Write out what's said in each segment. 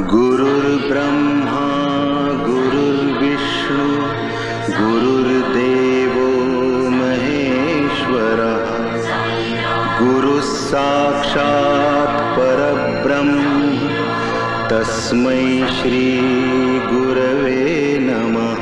गुरुर्ब्रह्मा गुरुर्विष्णु गुरुर्देवो महेश्वरः गुरुः साक्षात् परब्रह्म तस्मै श्री गुरवे नमः।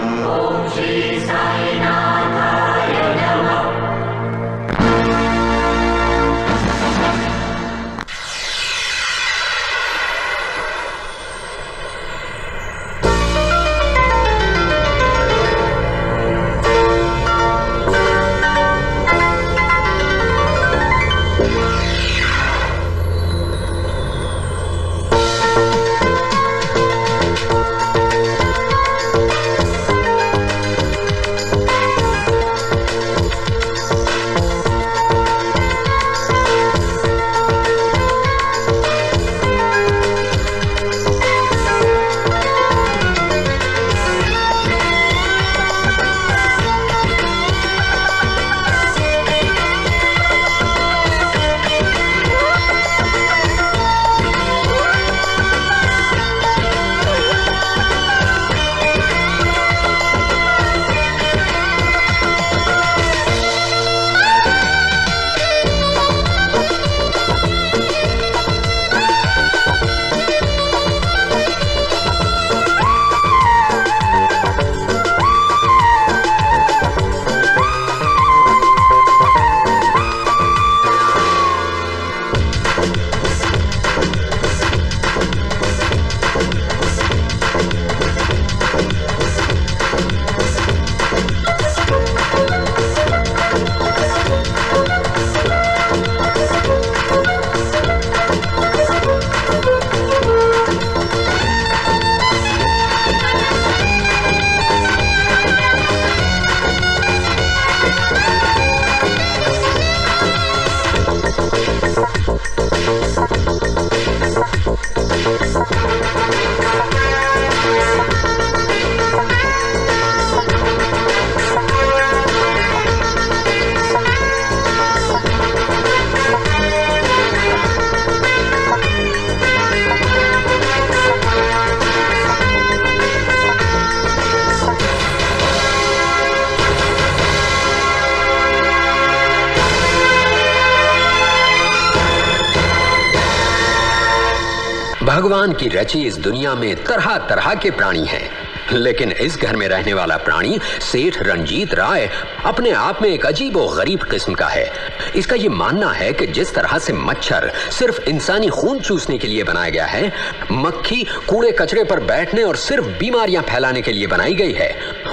भगवान की रची इस दुनिया में तरह तरह के प्राणी हैं, लेकिन इस घर में रहने वाला प्राणी सेठ रंजीत राय अपने आप में एक अजीब और गरीब किस्म का है। इसका ये मानना है कि जिस तरह से मच्छर सिर्फ इंसानी खून चूसने के लिए बनाया गया है, मक्खी कूड़े कचरे पर बैठने और सिर्फ बीमारियां फैलाने के लिए बनाई गई है,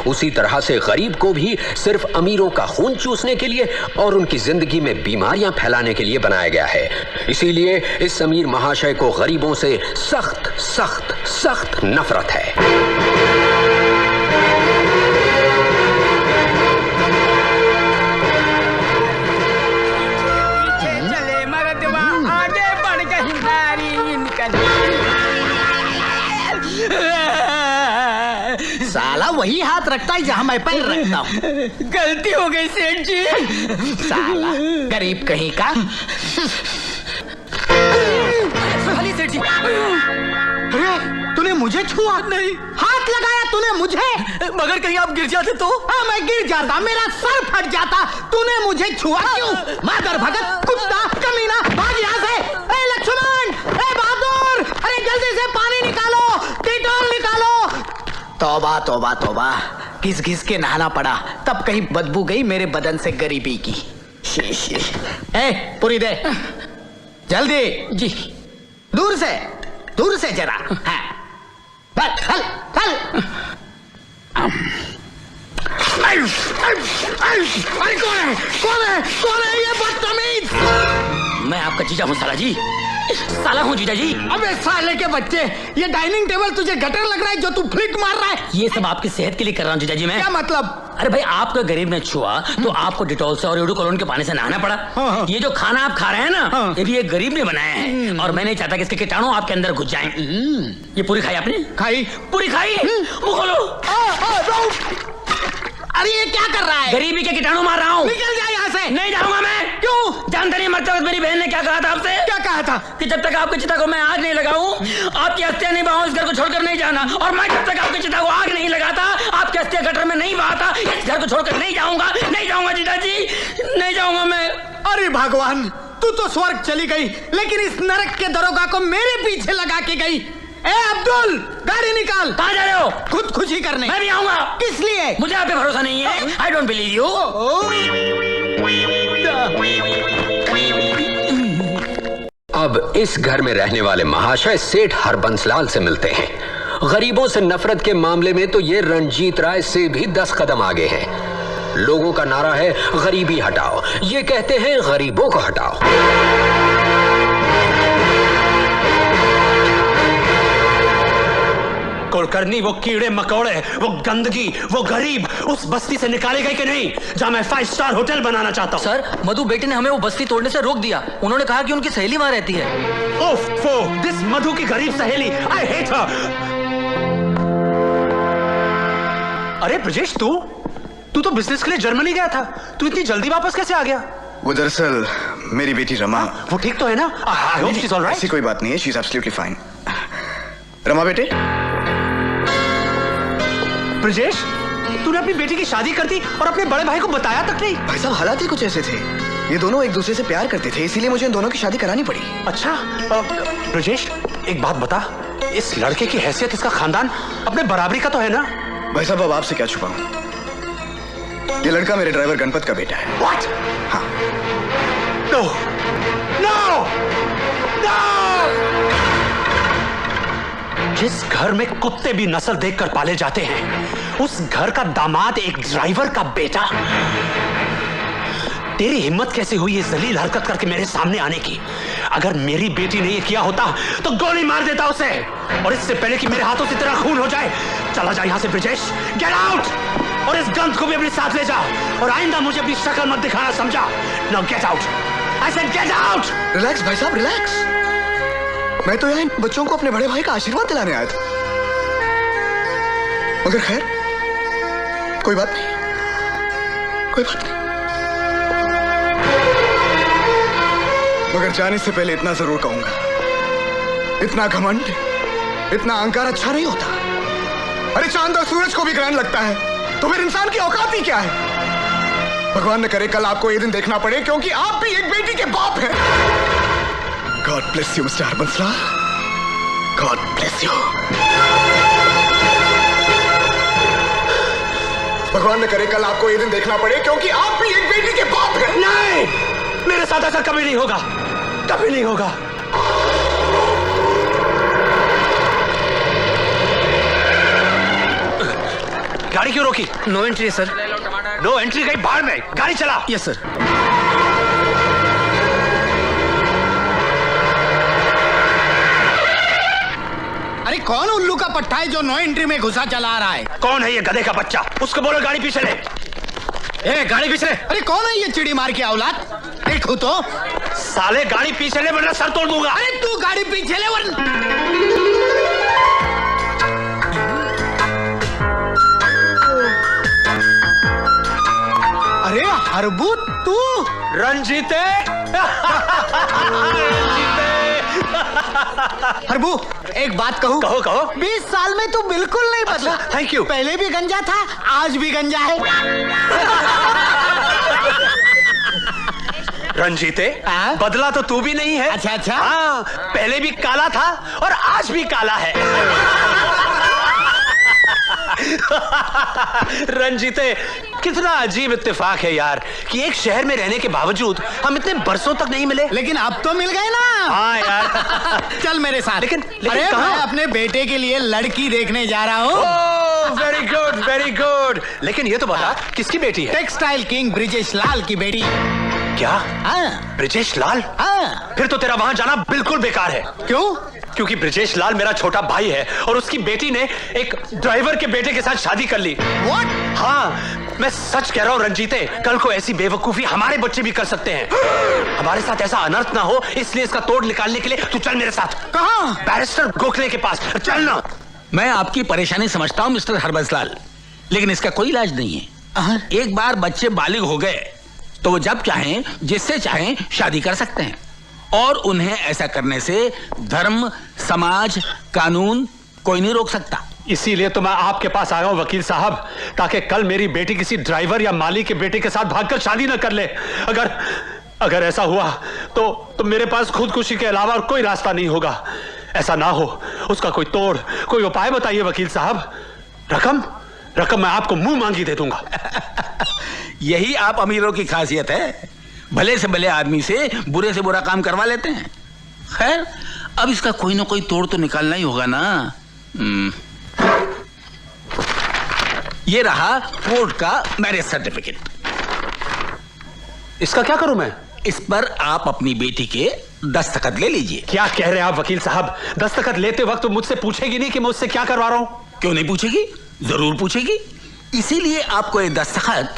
उसी तरह से गरीब को भी सिर्फ अमीरों का खून चूसने के लिए और उनकी जिंदगी में बीमारियां फैलाने के लिए बनाया गया है। इसीलिए इस अमीर महाशय को गरीबों से सख्त सख्त सख्त नफरत है। साला वही हाथ रखता है जहां मैं पैर रखता हूँ। गलती हो गई सेठ जी। साला गरीब कहीं का। सेठ जी, अरे तूने मुझे छुआ? नहीं। हाथ लगाया तूने मुझे? मगर कहीं आप गिर जाते तो? हाँ मैं गिर जाता, मेरा सर फट जाता। तूने मुझे छुआ क्यों? मादर भगत, कुत्ता, कमीना, भाग यहाँ से। ए लक्ष्मण, ए बहादुर, अरे जल्दी से पानी निकालो, डेटॉल निकालो। तौबा तौबा तौबा, घिस घिस के नहाना पड़ा, तब कहीं बदबू गई मेरे बदन से गरीबी की। शीश। ए पूरी दे जल्दी। जी। दूर से जरा। हाँ। हल हल। कौन है ये बदतमीज? मैं आपका जीजा हूँ साला जी। साला हूँ जीजा जी। अबे साले के बच्चे, ये डाइनिंग टेबल तुझे गटर लग रहा है जो तू फ्लिक मार रहा है? ये सब आपकी सेहत के लिए कर रहा हूँ जीजा जी मैं। क्या मतलब? अरे भाई आपका गरीब ने छुआ तो आपको डिटॉल से और एडुकोलोन के पानी से नहाना पड़ा। हाँ। ये जो खाना आप खा रहे हैं ना, हाँ। ये भी एक गरीब ने बनाया है और मैं नहीं चाहता कि इसके कीटाणु आपके अंदर घुस जाएं। ये पूरी खाई आपने? खाई। पूरी खाई? मुंह खोलो। अरे ये क्या कर रहा है? गरीबी के कीटाणु मार रहा हूँ। निकल जा यहाँ से। नहीं जाऊंगा मैं। क्यों? जानते नहीं मरते वक्त मेरी बहन ने क्या कहा था आपसे? क्या कहा था? कि जब तक आपकी चिता को मैं आग नहीं लगाऊं, आपकी अस्थियां नहीं बहाऊं, इस घर को छोड़कर नहीं जाना। और मैं जब तक आपकी चिता को आग नहीं लगाता, आपकी अस्थियां गटर में नहीं बहाता, इस घर को छोड़कर नहीं जाऊंगा। नहीं जाऊंगा जीजा जी, नहीं जाऊंगा मैं। अरे भगवान, तू तो स्वर्ग चली गई, लेकिन इस नरक के दरोगा को मेरे पीछे लगा के गई। ए अब्दुल, गाड़ी निकाल। कहाँ जा रहे हो? खुद खुशी करने। मैं भी आऊंगा। किस लिए? मुझे आप पे भरोसा नहीं है। I don't believe you. अब इस घर में रहने वाले महाशय सेठ हरबंसलाल से मिलते हैं। गरीबों से नफरत के मामले में तो ये रणजीत राय से भी 10 कदम आगे हैं। लोगों का नारा है गरीबी हटाओ, ये कहते हैं गरीबों को हटाओ। कुलकर्णी, वो कीड़े मकोड़े, वो गंदगी, वो गरीब उस बस्ती से निकाले गए कि नहीं, जहां मैं 5 स्टार होटल बनाना चाहता हूं। सर, मधु बेटी ने हमें वो बस्ती तोड़ने से रोक दिया। उन्होंने कहा कि उनकी सहेली वहां रहती है। ओफो, दिस मधु की गरीब सहेली, आई हेट हर। अरे ब्रजेश, तू तो बिजनेस के लिए जर्मनी गया था, तू इतनी जल्दी वापस कैसे आ गया? वो दरअसल मेरी बेटी रमा। वो ठीक तो है ना? I hope she is alright. ऐसी कोई बात नहीं है, she is absolutely fine. Rama बेटे। ब्रजेश, तूने अपनी बेटी की शादी कर दी और अपने बड़े भाई को बताया तक नहीं? भाई साहब, हालात ही कुछ ऐसे थे। ये दोनों एक दूसरे से प्यार करते थे, इसीलिए मुझे इन दोनों की शादी करानी पड़ी। अच्छा, ब्रजेश, एक बात बता, इस लड़के की हैसियत, इसका खानदान अपने बराबरी का तो है ना? भाई साहब, अब आपसे क्या छुपाऊं, ये लड़का मेरे ड्राइवर गणपत का बेटा है। What? हाँ। No! No! No! जिस घर में कुत्ते भी नस्ल देखकर पाले जाते हैं, उस घर का दामाद एक ड्राइवर का बेटा। तेरी हिम्मत कैसे हुई ये जलील हरकत करके मेरे सामने आने की? अगर मेरी बेटी ने ये किया होता तो गोली मार देता उसे, और इससे पहले कि मेरे हाथों से तेरा खून हो जाए। चला जा यहां से ब्रजेश, गेट आउट। और इस गंध को भी अपने साथ ले जा, और आइंदा मुझे अपनी शक्ल मत दिखाना, समझा? Now get out, I said get out. Relax भाई साहब, रिलैक्स। मैं तो यहाँ इन बच्चों को अपने बड़े भाई का आशीर्वाद दिलाने आया था, मगर खैर कोई बात नहीं, कोई बात नहीं। मगर जाने से पहले इतना जरूर कहूंगा, इतना घमंड, इतना अहंकार अच्छा नहीं होता। अरे चांद और सूरज को भी ग्रहण लगता है, तो फिर इंसान की औकात ही क्या है? भगवान न करे कल आपको ये दिन देखना पड़े, क्योंकि आप भी एक बेटी के बाप हैं। God bless you mister Harbanslal, God bless you. भगवान न करे कल आपको ये दिन देखना पड़े, क्योंकि आप भी एक बेटी के बाप हैं। नहीं, मेरे साथ ऐसा कभी नहीं होगा, कभी नहीं होगा। गाड़ी क्यों रोकी? No entry sir. No entry गई बाहर में, गाड़ी चला। Yes sir. अरे कौन उल्लू का पट्टा है जो नो एंट्री में घुसा चला रहा है? कौन है ये गधे का बच्चा? उसको बोलो गाड़ी पीछे ले। ए, गाड़ी पीछे ले। अरे कौन है ये चिड़ी मार के औलाद? देखो तो। साले गाड़ी पीछे ले वरना सर तोड़ दूंगा। अरे तू गाड़ी पीछे ले वरना। अरे हरबू, तू रंजीते। हरबू, एक बात कहूँ? कहो कहो। 20 साल में तू बिल्कुल नहीं बदला। अच्छा, थैंक यू। पहले भी गंजा था, आज भी गंजा है। रंजीते, हाँ? बदला तो तू भी नहीं है। अच्छा अच्छा। हाँ, पहले भी काला था और आज भी काला है। रंजीते, कितना अजीब इत्तेफाक है यार कि एक शहर में रहने के बावजूद हम इतने बरसों तक नहीं मिले। लेकिन अब तो मिल गए ना। हाँ यार। चल मेरे साथ। लेकिन अरे कहाँ? मैं अपने बेटे के लिए लड़की देखने जा रहा हूँ। Very good, very good. लेकिन ये तो बता, किसकी बेटी है? टेक्सटाइल किंग ब्रिजेश लाल की बेटी। क्या? हाँ ब्रिजेश लाल? हाँ। फिर तो तेरा वहां जाना बिल्कुल बेकार है। क्यों? क्योंकि ब्रिजेश लाल मेरा छोटा भाई है और उसकी बेटी ने एक ड्राइवर के बेटे के साथ शादी कर ली। What? हाँ, मैं सच कह रहा हूँ रंजीते, कल को ऐसी बेवकूफी हमारे बच्चे भी कर सकते हैं। हमारे साथ ऐसा अनर्थ ना हो, इसलिए इसका तोड़ निकालने के लिए तू चल मेरे साथ। कहाँ? बैरिस्टर गोखले के पास चल ना। मैं आपकी परेशानी समझता हूँ मिस्टर हरबंसलाल, लेकिन इसका कोई इलाज नहीं है। एक बार बच्चे बालिग हो गए तो वो जब चाहें जिससे चाहें शादी कर सकते हैं, और उन्हें ऐसा करने से धर्म, समाज, कानून कोई नहीं रोक सकता। इसीलिए तो मैं आपके पास आया हूं वकील साहब, ताकि कल मेरी बेटी किसी ड्राइवर या माली के बेटे के साथ भागकर शादी न कर ले। अगर ऐसा हुआ तो मेरे पास खुदकुशी के अलावा और कोई रास्ता नहीं होगा। ऐसा ना हो, उसका कोई तोड़, कोई उपाय बताइए वकील साहब। रकम मैं आपको मुंह मांगी दे दूंगा। यही आप अमीरों की खासियत है, भले से भले आदमी से बुरे से बुरा काम करवा लेते हैं। खैर, अब इसका कोई ना कोई तोड़ तो निकालना ही होगा ना। ये रहा कोर्ट का मैरिज सर्टिफिकेट। इसका क्या करूं मैं? इस पर आप अपनी बेटी के दस्तखत ले लीजिए। क्या कह रहे हैं आप वकील साहब? दस्तखत लेते वक्त मुझसे पूछेगी नहीं कि मैं उससे क्या करवा रहा हूं? क्यों नहीं पूछेगी, जरूर पूछेगी। इसीलिए आपको ये दस्तखत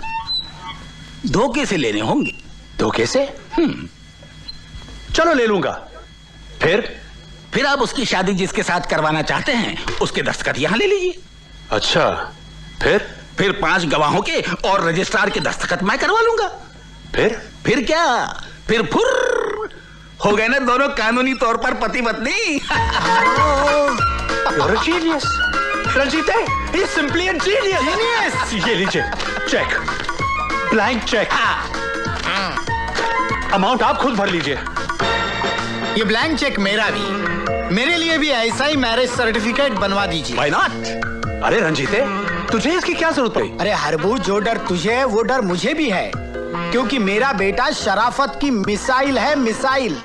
धोखे से लेने होंगे। धोखे से? चलो ले लूंगा। फिर आप उसकी शादी जिसके साथ करवाना चाहते हैं उसके दस्तखत यहां ले लीजिए। अच्छा, फिर 5 गवाहों के और रजिस्ट्रार के दस्तखत मैं करवा लूंगा। फिर क्या, फिर फुर्र हो गए ना दोनों कानूनी तौर पर पति पत्नी। You're a genius, Ranjit, he is simply a genius. ये लीजिए चेक, ब्लैंक चेक। अमाउंट आप खुद भर लीजिए। ये ब्लैंक चेक मेरा भी, मेरे लिए भी ऐसा ही मैरिज सर्टिफिकेट बनवा दीजिए। Why not? अरे रंजीते, तुझे इसकी क्या जरूरत पड़ी? अरे हरबू, जो डर तुझे है वो डर मुझे भी है, क्योंकि मेरा बेटा शराफत की मिसाइल है, मिसाइल।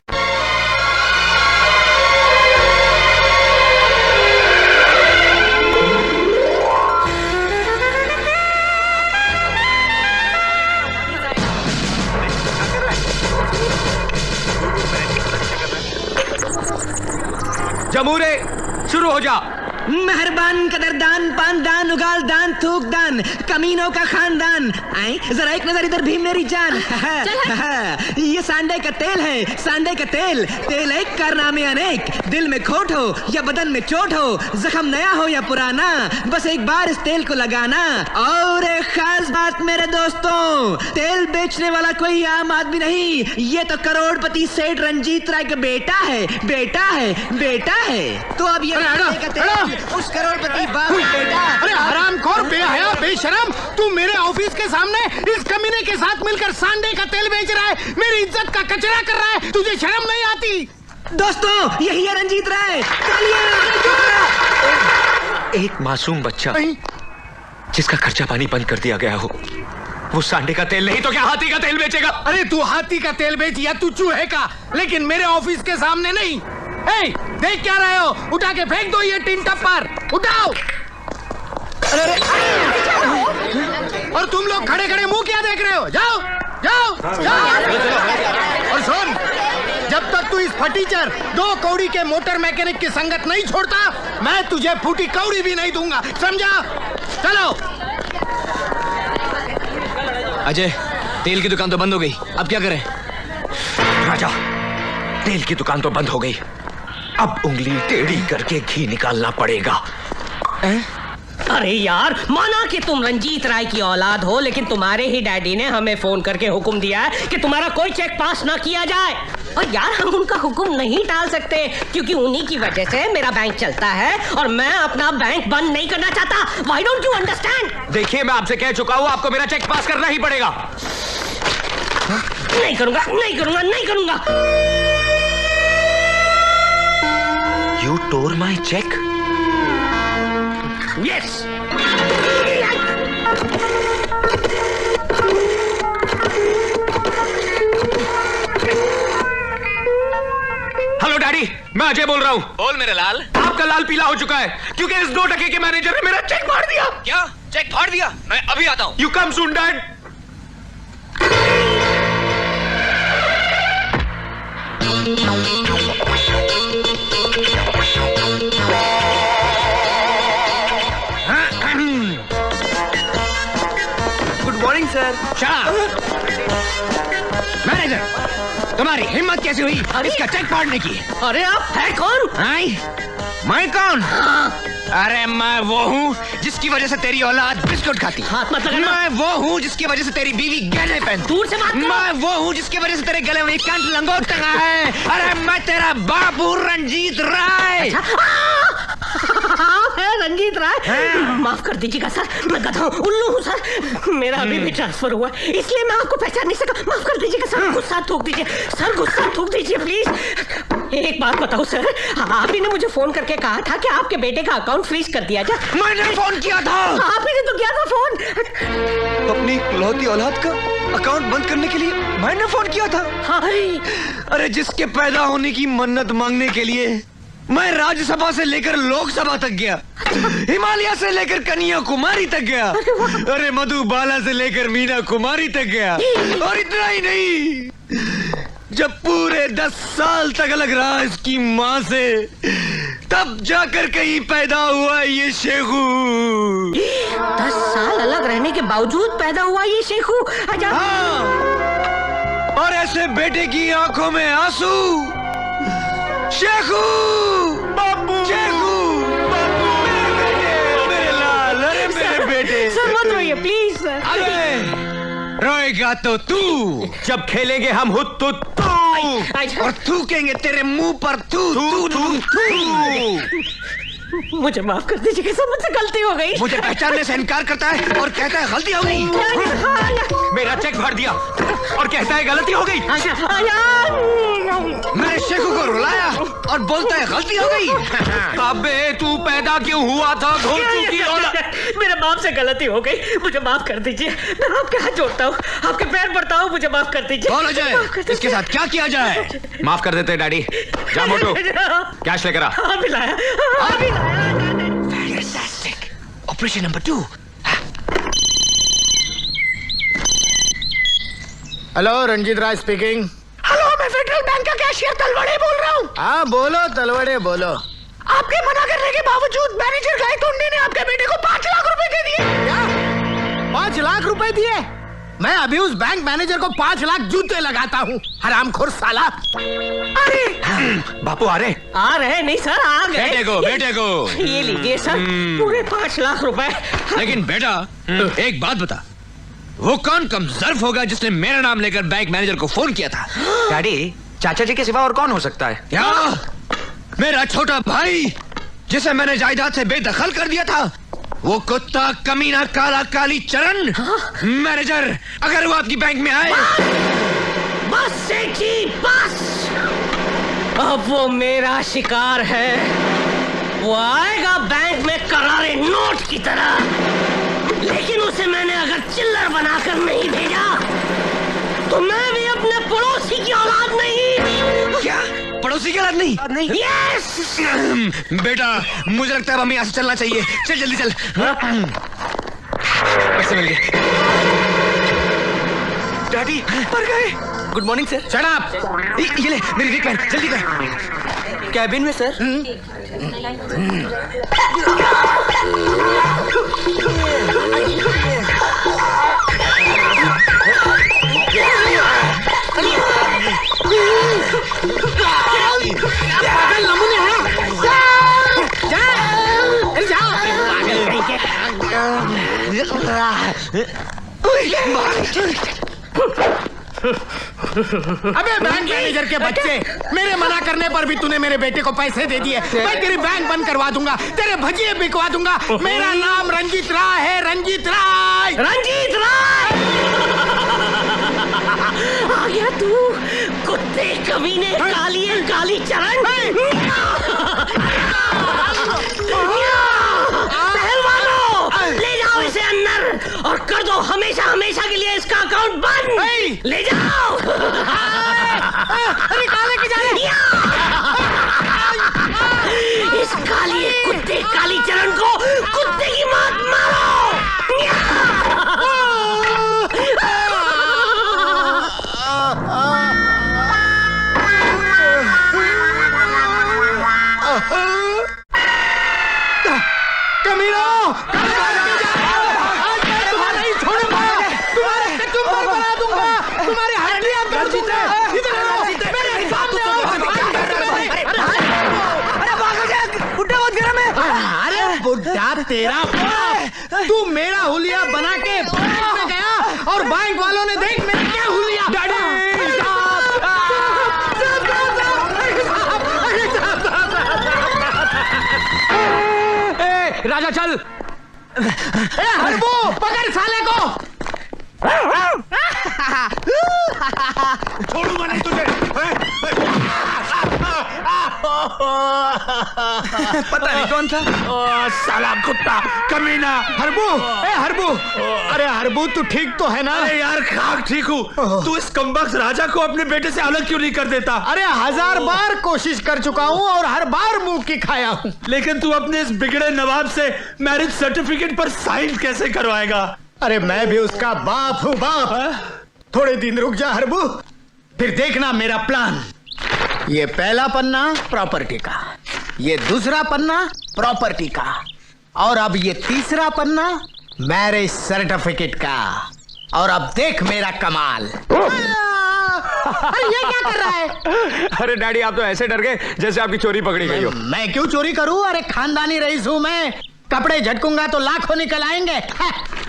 जमूरे शुरू हो जा। मेहरबान, कदरदान, पानदान, उगाल दान, थूक दान, कमीनों का खानदान। आए जरा एक नजर इधर भी मेरी जान। ये सांडे का तेल है, सांडे का तेल। तेल एक, कारनामे अनेक। दिल में खोट हो या बदन में चोट हो, जख्म नया हो या पुराना, बस एक बार इस तेल को लगाना। और एक खास बात मेरे दोस्तों, तेल बेचने वाला कोई आम आदमी नहीं, ये तो करोड़पति सेठ रंजीत राय का बेटा है, बेटा है, बेटा है। तो अब ये उस करोड़पति बाप बेटा। अरे हरामखोर, बेहया, बेशरम, तू मेरे ऑफिस के सामने इस कमीने के साथ मिलकर सांडे का तेल बेच रहा है, मेरी इज्जत का कचरा कर रहा है, तुझे शर्म नहीं आती? दोस्तों, यही है रंजीत राय। एक मासूम बच्चा जिसका खर्चा पानी बंद कर दिया गया हो, वो सांडे का तेल नहीं तो क्या हाथी का तेल बेचेगा? अरे तू हाथी का तेल बेच या तू चूहे का, लेकिन मेरे ऑफिस के सामने नहीं। देख क्या रहे हो? उठा के फेंक दो ये टिन टप्पर, उठाओ। और तुम लोग खड़े खड़े मुंह क्या देख रहे हो? जाओ जाओ जाओ। और सुन, जब तक तू इस फटीचर 2 कौड़ी के मोटर मैकेनिक की संगत नहीं छोड़ता, मैं तुझे फूटी कौड़ी भी नहीं दूंगा, समझा? चलो। अजय, तेल की दुकान तो बंद हो गई, अब क्या करें? राजा, तेल की दुकान तो बंद हो गई, अब उंगली टेढ़ी करके घी निकालना पड़ेगा। अरे यार, माना कि तुम रंजीत राय की औलाद हो, लेकिन तुम्हारे ही डैडी ने हमें फोन करके हुक्म दिया है कि तुम्हारा कोई चेक पास ना किया जाए। और यार, हम उनका हुक्म नहीं टाल सकते, क्योंकि उन्हीं की वजह से मेरा बैंक चलता है और मैं अपना बैंक बंद नहीं करना चाहता। Why don't you understand? देखिए, मैं आपसे कह चुका हूँ, आपको मेरा चेक पास करना ही पड़ेगा। नहीं करूंगा, नहीं करूंगा, नहीं करूंगा। You tore my check? Yes. Hello daddy, मैं अजय बोल रहा हूँ। बोल मेरे लाल। आपका लाल पीला हो चुका है क्योंकि इस 2 टके के मैनेजर ने मेरा चेक फाड़ दिया। क्या चेक फाड़ दिया? मैं अभी आता हूँ। You come soon dad. Good morning sir. Manager, तुम्हारी हिम्मत कैसे हुई इसका चेक फाड़ने की? अरे आप है कौन? मैं कौन? अरे मैं वो हूँ जिसकी वजह से तेरी औलाद बिस्कुट खाती। हाथ मत लगाना। मैं वो हूँ जिसकी वजह से तेरी बीवी गहने पहनती। दूर से बात करो। मैं वो हूँ जिसकी वजह से तेरे गले में कंठ लंगोट टंगा है। अरे मैं तेरा बाबू रंजीत राय। हाँ है रंजीत राय। माफ कर दीजिएगा सर, मैं गधा हूँ, उल्लू हूँ सर। मेरा अभी भी ट्रांसफर हुआ इसलिए मैं आपको पहचान नहीं सका। माफ कर दीजिएगा सर, गुस्सा थूक दीजिए सर, गुस्सा थूक दीजिए प्लीज। एक बात बताओ सर, आप ही ने मुझे फोन करके कहा था कि आपके बेटे का अकाउंट फ्रीज कर दिया जाए। मैंने फोन किया था। आप ही ने तो किया था फोन। अपनी इकलौती औलाद का अकाउंट बंद करने के लिए मैंने फोन किया था। हाँ। अरे जिसके पैदा होने की मन्नत मांगने के लिए मैं राज्यसभा से लेकर लोकसभा तक गया, हिमालय से लेकर कन्याकुमारी तक गया, अरे मधुबाला से लेकर मीना कुमारी तक गया। और इतना ही नहीं, जब पूरे 10 साल तक अलग रहा इसकी माँ से, तब जाकर कहीं पैदा हुआ ये शेखू। 10 साल अलग रहने के बावजूद पैदा हुआ ये शेखू। हाँ, और ऐसे बेटे की आंखों में आंसू। शेखू बाबू, शेखू बाबू, मेरे बेटे, मेरे लाल, अरे मेरे बेटे। सर मत रोइए प्लीज सर। अरे रोएगा तो तू जब खेलेंगे हम हुत तू और थूकेंगे तेरे मुंह पर थू। मुझे माफ कर दीजिए सर, मुझसे गलती हो गई। मुझे पहचानने से इनकार करता है और कहता है गलती हो गई। मेरा चेक भर दिया और कहता है गलती हो गई। मैंने शेखू को रुलाया और बोलता है गलती हो गई। अबे तू पैदा क्यों हुआ था? मेरे बाप से गलती हो गई, मुझे माफ कर दीजिए। मैं आपके हाथ जोड़ता हूँ, आपके पैर पड़ता हूँ, मुझे माफ कर दीजिए। बोला जाए इसके साथ क्या किया जाए? माफ कर देते डैडी। जा मोटू, कैश लेकर आ। Operation number 2। Hello, Ranjeet Rai speaking. Hello, मैं फेडरल बैंक का कैशियर तलवड़े बोल रहा हूँ। हाँ बोलो तलवड़े बोलो। आपके मना करने के बावजूद मैनेजर गायतोंडे ने आपके बेटे को 5 लाख रुपए दे दिए। क्या 5 लाख रुपए दिए? मैं अभी उस बैंक मैनेजर को 5 लाख जूते लगाता हूँ, हरामखोर साला। अरे बापू आ रहे? आ रहे नहीं सर, आ गए। बेटे को ये लीजिए सर, पूरे 5 लाख रुपए। लेकिन बेटा एक बात बता, वो कौन कमजर्फ होगा जिसने मेरा नाम लेकर बैंक मैनेजर को फोन किया था? डैडी, चाचा जी के सिवा और कौन हो सकता है? क्या? मेरा छोटा भाई जिसे मैंने जायदाद से बेदखल कर दिया था, वो कुत्ता कमीना काला काली चरण। मैनेजर अगर वो आपकी बैंक में आए। बस सेठ जी बस, अब वो मेरा शिकार है। वो आएगा बैंक में करारे नोट की तरह, लेकिन उसे मैंने अगर चिल्लर बनाकर नहीं भेजा तो मैं भी अपने पड़ोसी की औलाद नहीं। क्या पड़ोसी की औलाद नहीं? यस बेटा मुझे लगता है हमें यहाँ से चलना चाहिए। चल जल्दी चल। पैसे मिल गए। डैडी मर गए। Good morning sir. Shut up. ये ले मेरी रिक पहन, जल्दी कर। कैबिन में सर। अबे बैंक मैनेजर के बच्चे, मेरे मना करने पर भी तूने मेरे बेटे को पैसे दे दिए। मैं तेरी बैंक बंद करवा दूंगा, तेरे भजिए बिकवा दूंगा। मेरा नाम रंजीत राय है, रंजीत राय। रंजीत राय आ गया तू, कुत्ते कमीने काली चरण। पहलवानों ले जाओ इसे अंदर और कर दो हमेशा हमेशा के लिए इसका अकाउंट बंद। ले जाओ। अरे काले के जा रहे। इस काली कुत्ते काली चरण को कुत्ते की मौत मारो। कमीनो, तुम्हारा नहीं छोड़ूंगा, तुम्हारे कचुम्बर बना दूंगा, तुम्हारी हड्डियां कर दूंगा। इधर आओ, मेरे सामने आओ। अरे भागो जा, उठो। बुड्ढा तेरा बाप। तू मेरा हुलिया बना के बैंक में गया और बैंक वालों ने देख मेरा क्या हुलिया। राजा चल। हरबू पकड़ साले को। छोड़ूंगा नहीं तुझे। पता नहीं कौन था। साला कुत्ता कमीना। हरबू, हरबू, अरे हरबू तू ठीक तो है ना? अरे यार खाक ठीक हूँ। तू इस कमबख्त राजा को अपने बेटे से अलग क्यों नहीं कर देता? अरे 1000 बार कोशिश कर चुका हूँ और हर बार मुंह की खाया हूँ। लेकिन तू अपने इस बिगड़े नवाब से मैरिज सर्टिफिकेट पर साइन कैसे करवाएगा? अरे मैं भी उसका बाप हूँ बाप। थोड़े दिन रुक जा हरबू, फिर देखना मेरा प्लान। ये पहला पन्ना प्रॉपर्टी का, ये दूसरा पन्ना प्रॉपर्टी का, और अब ये तीसरा पन्ना मैरिज सर्टिफिकेट का। और अब देख मेरा कमाल। अरे ये क्या कर रहा है? अरे डैडी आप तो ऐसे डर गए जैसे आपकी चोरी पकड़ी गई हो। मैं क्यों चोरी करूं? अरे खानदानी रईस हूं मैं। कपड़े झटकूंगा तो लाखों निकल आएंगे।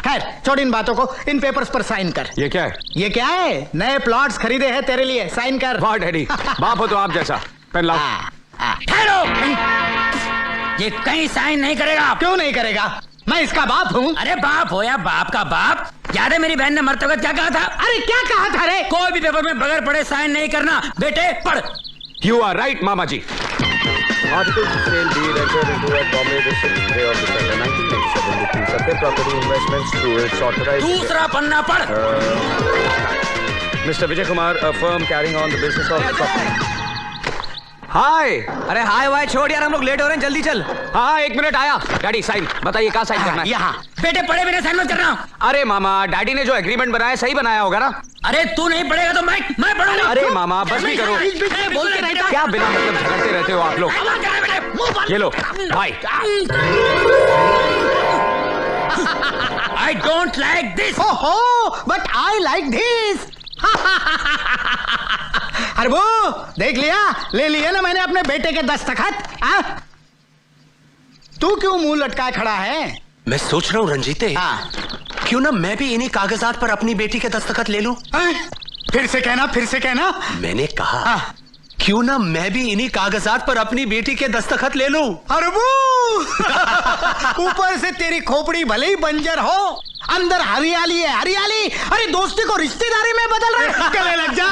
खैर छोड़ इन बातों को, इन पेपर्स पर साइन कर। ये क्या है? ये क्या है? नए प्लॉट्स खरीदे हैं तेरे लिए, साइन कर। वाह डैडी, बाप हो तो आप जैसा। पेन लाओ। ठहरो, ये कहीं साइन नहीं करेगा। क्यों नहीं करेगा? मैं इसका बाप हूँ। अरे बाप हो या बाप का बाप, याद है मेरी बहन ने मरते वक्त क्या कहा था? अरे क्या कहा था रे? कोई भी पेपर में बगैर पढ़े साइन नहीं करना। बेटे पढ़। यू आर राइट मामा जी। Article to sale deed entered into at Bombay the 6th day of December 1987 between Satya Property Investments through its authorized... दूसरा पन्ना पढ़। Mr. Vijay Kumar, a firm carrying on the business of... हाय। अरे हाय वाय छोड़ यार, हम लोग late हो रहे हैं, जल्दी चल। हाँ 1 मिनट आया। डैडी साइन बताइए, कहाँ साइन करना है? यहाँ। बेटे पढ़े बिना साइन मत करना। अरे मामा, डैडी ने जो एग्रीमेंट बनाया सही बनाया होगा ना? अरे तू नहीं पढ़ेगा तो मैं पढ़ूंगा। अरे मामा बस भी करो। बोलते रहता। क्या बिना मतलब झगड़ते रहते हो आप लोग? ये लो भाई। I don't like this. ओहो, but I like this. Harbu देख लिया, ले लिया ना मैंने अपने बेटे के दस्तखत। तू क्यों मुंह लटकाए खड़ा है? मैं सोच रहा हूँ रंजीते, हाँ। क्यों ना मैं भी इन्हीं कागजात पर अपनी बेटी के दस्तखत ले लूं? फिर से कहना, फिर से कहना। मैंने कहा क्यों ना मैं भी इन्हीं कागजात पर अपनी बेटी के दस्तखत ले लूं? हरबू ऊपर से तेरी खोपड़ी भले ही बंजर हो, अंदर हरियाली है हरियाली। अरे दोस्ती को रिश्तेदारी में बदल रहा है, गले लग जा।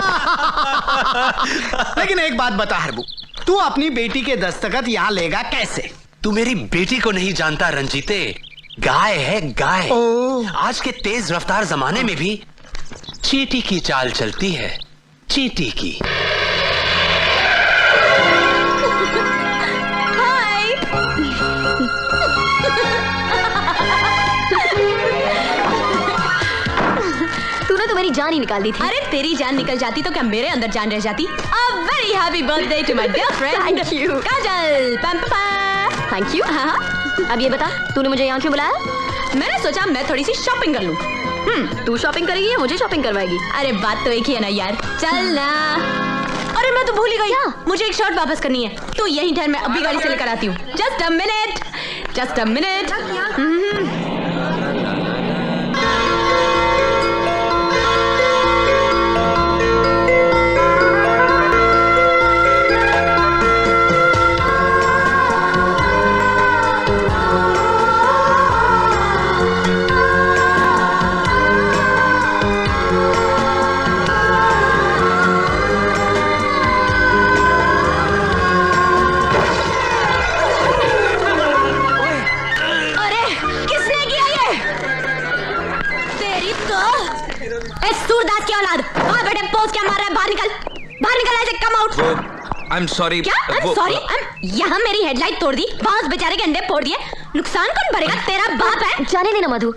लेकिन एक बात बता हरबू, तू अपनी बेटी के दस्तखत यहाँ लेगा कैसे? तू मेरी बेटी को नहीं जानता रंजीते, गाय है गाय। आज के तेज रफ्तार जमाने में भी चींटी की चाल चलती है, चींटी की। तूने तो मेरी जान ही निकाल दी थी। अरे तेरी जान निकल जाती तो क्या मेरे अंदर जान रह जाती? A very happy birthday to my dear friend. Thank you. Kajal, thank you. हाँ अब ये बता, तूने मुझे यहाँ क्यों बुलाया? मैंने सोचा मैं थोड़ी सी शॉपिंग कर लूं। तू शॉपिंग करेगी या मुझे शॉपिंग करवाएगी? अरे बात तो एक ही है ना यार, चल ना। अरे मैं तो भूल ही गई। मुझे एक शर्ट वापस करनी है, तो यहीं ठहर, मैं अभी गाड़ी से लेकर आती हूँ। Just a minute, just a minute. Surdas की औलाद, और बेटे पोज क्या मार रहा है? बाहर निकल ऐसे, कम आउट। I'm sorry। क्या? I'm sorry? यहाँ मेरी हेडलाइट तोड़ दी, वहाँ उस बेचारे के अंडे फोड़ दिए। नुकसान कौन भरेगा? तेरा बाप है। जाने देना मधु,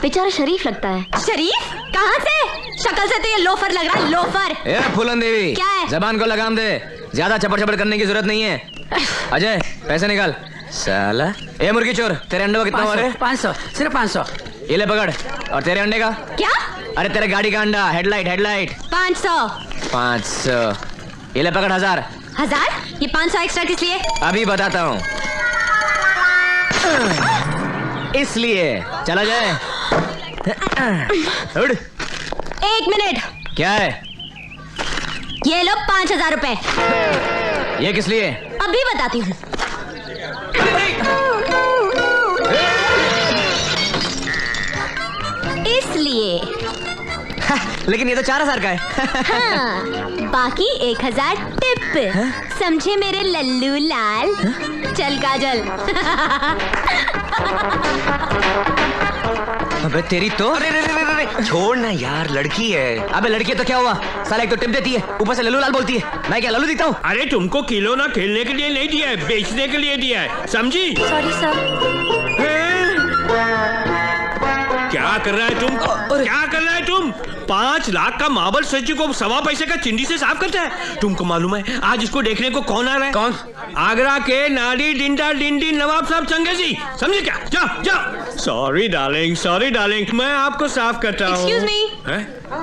बेचारा शरीफ लगता है। शरीफ? कहाँ से? शक्ल से तो ये लोफर लग रहा है, लोफर। ए फूलन देवी, क्या है? जबान को लगाम दे, ज्यादा चपड़ चपड़ करने की जरूरत नहीं है। अजय पैसे निकाल। साला ए मुर्गी चोर, तेरे अंडे का कितना हुआ रे? 500, सिर्फ 500। ये ले पकड़। और तेरे अंडे का? क्या? अरे तेरे गाड़ी का अंडा, हेडलाइट। 500। ये ले पकड़। 1000। ये 500 एक्स्ट्रा किस लिए? अभी बताता हूँ। इसलिए चला जाए। उड़। 1 मिनट, क्या है? ये लो 5000 रुपए। ये किस लिए? अभी बताती हूँ। इसलिए। लेकिन ये तो 4000 का है। हाँ, बाकी 1000 टिप। समझे मेरे लल्लू लाल? चल काजल। अबे तेरी तो। अरे छोड़ ना यार, लड़की है। अबे लड़की है तो क्या हुआ? साला एक तो टिप देती है, ऊपर से लल्लू लाल बोलती है। मैं क्या लल्लू दिखता हूँ? अरे तुमको खिलौना खेलने के लिए नहीं दिया है, बेचने के लिए दिया है, समझी? Sorry sir. क्या कर रहा है तुम? क्या कर रहा है तुम? 5 लाख का मार्बल स्टैच्यू को 1.25 पैसे का चिंडी से साफ करता है? तुमको मालूम है आज इसको देखने को कौन आ रहा है? कौन? आगरा के नाडी डिंडा डिंडी नवाब साहब चंगेजी, समझे क्या? जाओ जाओ। सॉरी डार्लिंग, मैं आपको साफ करता हूँ। Excuse me?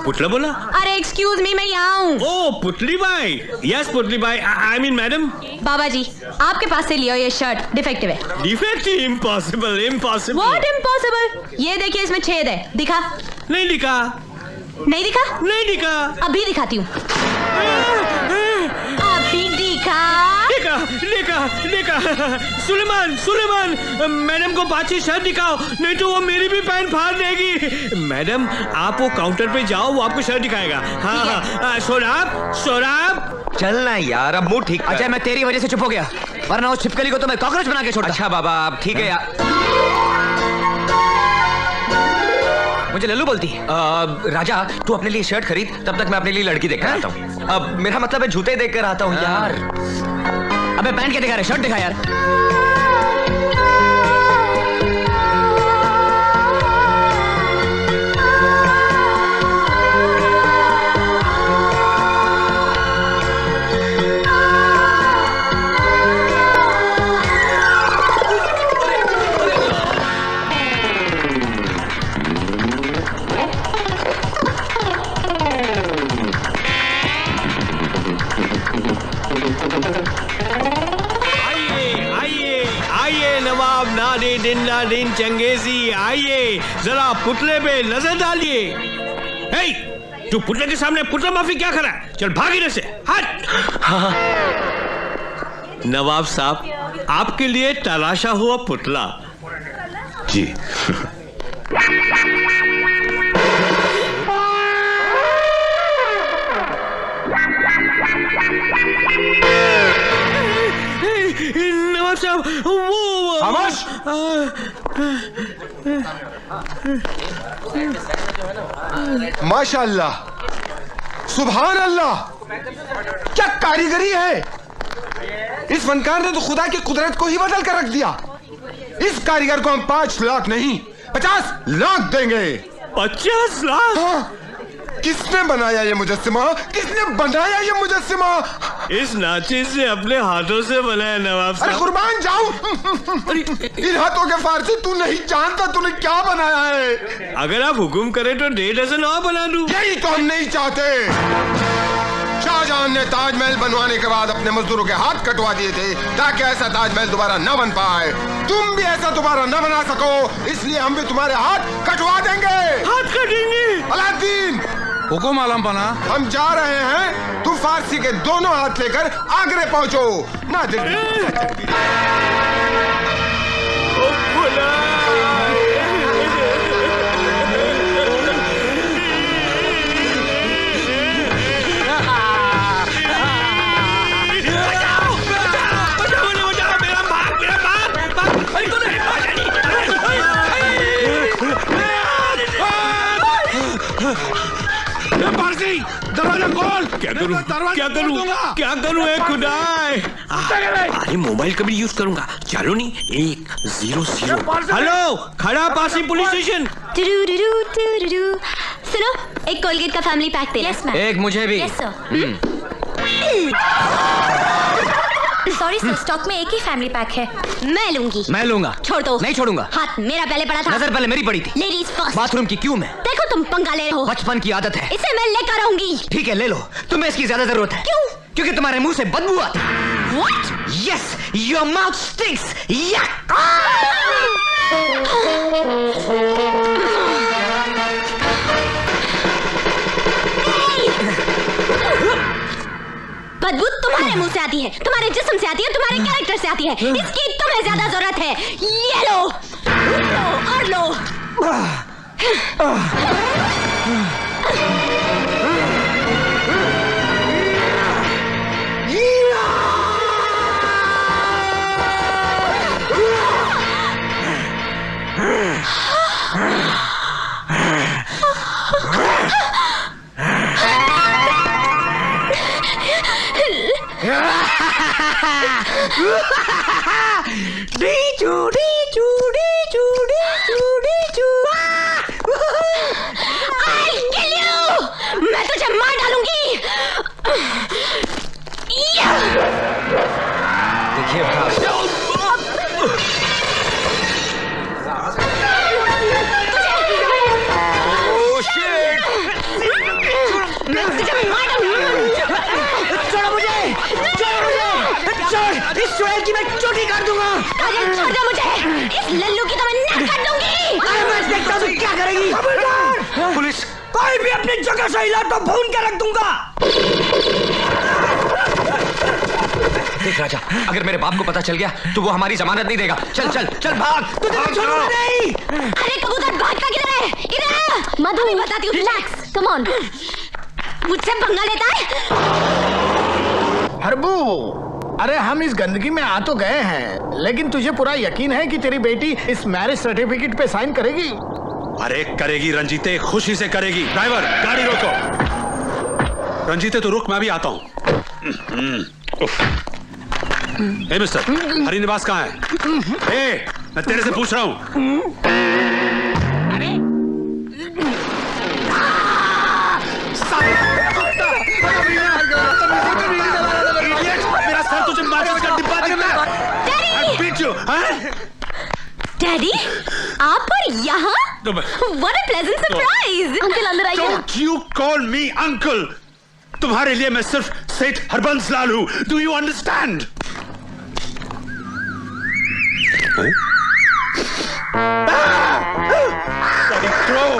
पुतला बोला? अरे एक्सक्यूज मी, मैं यहाँ हूँ। ओ Putli Bai. Yes Putli Bai, I mean madam. बाबा जी, आपके पास से लियो, ये शर्ट डिफेक्टिव है। डिफेक्टिव? इम्पॉसिबल। What impossible? ये देखिए, इसमें छेद है। दिखा? नहीं दिखा। नहीं दिखा? नहीं दिखा। अभी दिखाती हूँ। अभी दिखा। देखा। सुलेमान, मैडम को बाची शर्ट दिखाओ, नहीं तो वो मेरी भी पैंट फाड़ देगी। मैडम आप वो काउंटर पे जाओ, वो आपको शर्ट दिखाएगा। हाँ, शोराब। चलना यार, अब मूड ठीक। अच्छा, मैं तेरी वजह से चुप हो गया, वरना उस छिपकली को तो मैं कॉकरोच बना के छोड़ता। अच्छा बाबा, आप ठीक है यार। मुझे लल्लू बोलती है। राजा तू अपने लिए शर्ट खरीद, तब तक मैं अपने लिए लड़की देख कर आता हूँ। अब मेरा मतलब है जूते देख कर आता हूँ यार। अबे पैंट क्या दिखा रहे, शर्ट दिखा यार। डिंडा डिन चंगेजी, आइए जरा पुतले पे नजर डालिए। हे, तू पुतले के सामने पुतला माफी क्या कर रहा है? चल भाग इधर से, हट। हाँ। नवाब साहब, आपके लिए तराशा हुआ पुतला। जी। नवाब साहब, वो खामोश! माशाअल्लाह, सुभान अल्लाह, क्या कारीगरी है। इस फनकार ने तो खुदा की कुदरत को ही बदल कर रख दिया। इस कारीगर को हम 5 लाख नहीं 50 लाख देंगे। 50 लाख? हाँ। किसने बनाया ये मुजस्सिमा? इस नाचिज से अपने हाथों से बनाया नवाब साहब। अरे कुर्बान जाऊं। इन हाथों के फारसी तू नहीं जानता तूने क्या बनाया है। अगर आप हुक्म करें तो 1.5 डज़न और बना दूं। यही तो हम नहीं चाहते। शाहजहां ने ताजमहल बनवाने के बाद अपने मजदूरों के हाथ कटवा दिए थे ताकि ऐसा ताजमहल दोबारा न बन पाए। तुम भी ऐसा दोबारा न बना सको, इसलिए हम भी तुम्हारे हाथ कटवा देंगे। हाथ कटेंगे? अलादीन, हुकुम आलम पना। हम जा रहे हैं, तू फारसी के दोनों हाथ लेकर आगरे पहुंचो। ना दरवाजा खोल। क्या करूं ए खुदाए। अरे मोबाइल का भी यूज करूंगा। चलो नहीं, 100। हेलो, खड़ा पासी पुलिस स्टेशन। सुनो, एक कोलगेट का फैमिली पैक दे। Yes ma'am. एक मुझे भी। Yes sir. Sorry sir, stock में एक ही फैमिली पैक है। मैं लूंगी। मैं लूंगा। छोड़ दो। नहीं छोड़ूंगा। हाथ मेरा पहले पड़ा था। नजर पहले मेरी पड़ी थी। Ladies first. बाथरूम की क्यों मैं? देखो तुम पंगा ले रहे हो। बचपन की आदत है। इसे मैं लेकर आऊंगी। ठीक है, ले लो। तुम्हें इसकी ज्यादा जरूरत है। क्यों? क्योंकि तुम्हारे मुंह से बदबू आती है। What? Yes, your mouth stinks. Yuck! आती है, तुम्हारे जिस्म से आती है, तुम्हारे कैरेक्टर से आती है। इसकी तुम्हें ज्यादा जरूरत है। ये लो और लो। मैं तुझे मार डालूंगी। देखिए छोड़ो मुझे, छोड़, इस चुड़ैल की मैं चोटी काट दूंगा। काजल छोड़ दे मुझे, इस लल्लू की तो मैं नाक काट दूंगी। मैं देखता हूँ क्या करेगी। पुलिस, कोई भी अपनी जगह से हिला तो भून के रख दूंगा। देख राजा, अगर मेरे बाप को पता चल गया तो वो हमारी जमानत नहीं देगा। चल चल चल भाग। तुझे मैं छोड़ूंगा नहीं। अरे कबूतर भाग का किधर है? इधर मधु, मैं बताती हूँ। Relax, come on. मुझसे पंगा लेता है? हरबू, अरे हम इस गंदगी में आ तो गए हैं, लेकिन तुझे पूरा यकीन है कि तेरी बेटी इस मैरिज सर्टिफिकेट पे साइन करेगी? अरे करेगी रंजीते, खुशी से करेगी। ड्राइवर गाड़ी रोको। रंजीते तो रुक, मैं भी आता हूँ। ए मिस्टर, हरिनिवास कहाँ है? ए, मैं तेरे से पूछ रहा हूँ। मेरा सर तुझे माचिस का डिब्बा देता है। डैडी, आप और यहाँ? What a pleasant surprise! Uncle अंदर आइए। Don't you call me uncle. तुम्हारे लिए मैं सिर्फ सेठ हरबंस लाल हूँ। Do you understand? Bloody crow.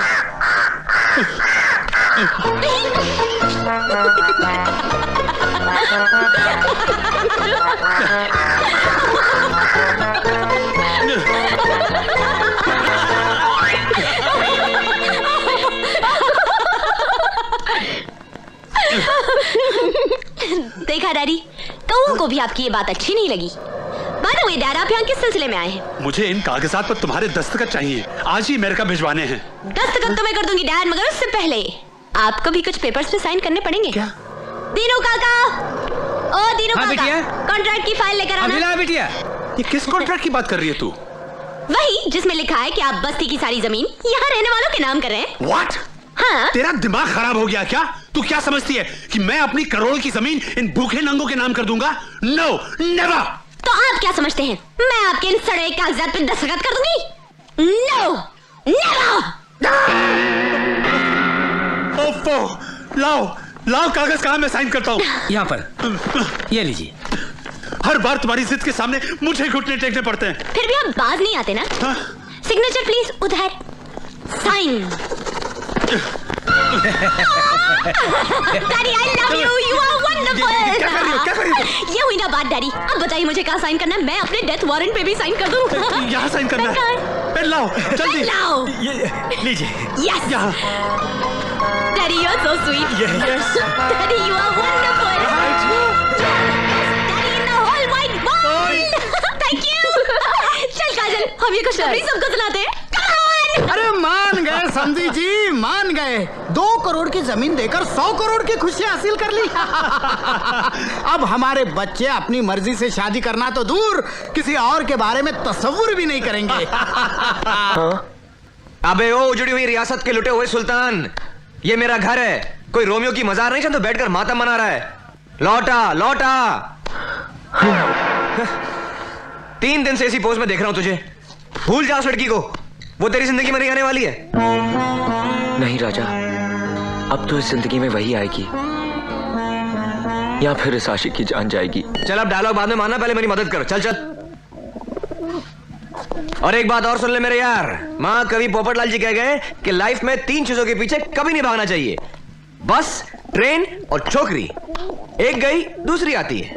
देखा डैडी, कौन को भी आपकी ये बात अच्छी नहीं लगी। बाय द वे डैड, आप यहाँ किस सिलसिले में आए हैं? मुझे इन कागजात पर तुम्हारे दस्तखत चाहिए। आज ही अमेरिका भिजवाने हैं। दस्तखत तो मैं कर दूंगी डैड, मगर उससे पहले आपको भी कुछ पेपर्स पे साइन करने पड़ेंगे। क्या? दीनू काका, ओ दीनू हाँ, काका, कॉन्ट्रैक्ट की फाइल लेकर आना। बिटिया, ये किस कॉन्ट्रैक्ट की बात कर रही है तू? वही जिसमें लिखा है कि आप बस्ती की सारी जमीन यहाँ रहने वालों के नाम कर रहे हैं। What? हाँ? तेरा दिमाग खराब हो गया क्या? तू क्या समझती है कि मैं अपनी करोड़ की जमीन इन भूखे नंगों के नाम कर दूंगा? No, never! तो आप क्या समझते हैं, मैं आपके इन सड़े कागजात पे दस्तखत कर दूंगी? No, never! ओफो, लाओ लाओ कागज, कहाँ मैं साइन करता हूँ? यहाँ पर, ये लीजिए। हर बार तुम्हारी जिद के सामने मुझे घुटने टेकने पड़ते हैं। फिर भी आप बाज नहीं आते ना? सिग्नेचर प्लीज, उधर sign. Daddy, I love you, you are wonderful. क्या कर रही हो? क्या कर रही हो? ये हुई ना बात डैडी। अब बताइए मुझे कहाँ साइन करना है, मैं अपने डेथ वारंट पे भी साइन कर दूं। यहाँ साइन करना है। पेन लाओ, जल्दी लाओ। ये लीजिए। यस यहाँ। Daddy, you are so sweet. Yes. Daddy, you are wonderful. Daddy, in the whole wide world. Thank you. चल काजल, हम ये कुछ नहीं सबको सुनाते हैं। अरे मान गए समझी जी, मान गए। 2 करोड़ की जमीन देकर 100 करोड़ की खुशी हासिल कर ली। अब हमारे बच्चे अपनी मर्जी से शादी करना तो दूर, किसी और के बारे में तसव्वुर भी नहीं करेंगे। अबे ओ उजड़ी हुई रियासत के लुटे हुए सुल्तान, ये मेरा घर है, कोई रोमियो की मजार नहीं तो बैठकर मातम मना रहा है। लौटा लौटा। 3 दिन से इसी पोज में देख रहा हूं तुझे। भूल जा उस लड़की को, वो तेरी जिंदगी में नहीं आने वाली है। नहीं राजा, अब तो इस जिंदगी में वही आएगी या फिर इस आशिक की जान जाएगी। चल अब डायलॉग बाद में मानना, पहले मेरी मदद कर। चल चल। और एक बात और सुन ले मेरे यार, माँ कवि पोपटलाल जी कह गए कि लाइफ में 3 चीजों के पीछे कभी नहीं भागना चाहिए, बस, ट्रेन और छोकरी। एक गई दूसरी आती है।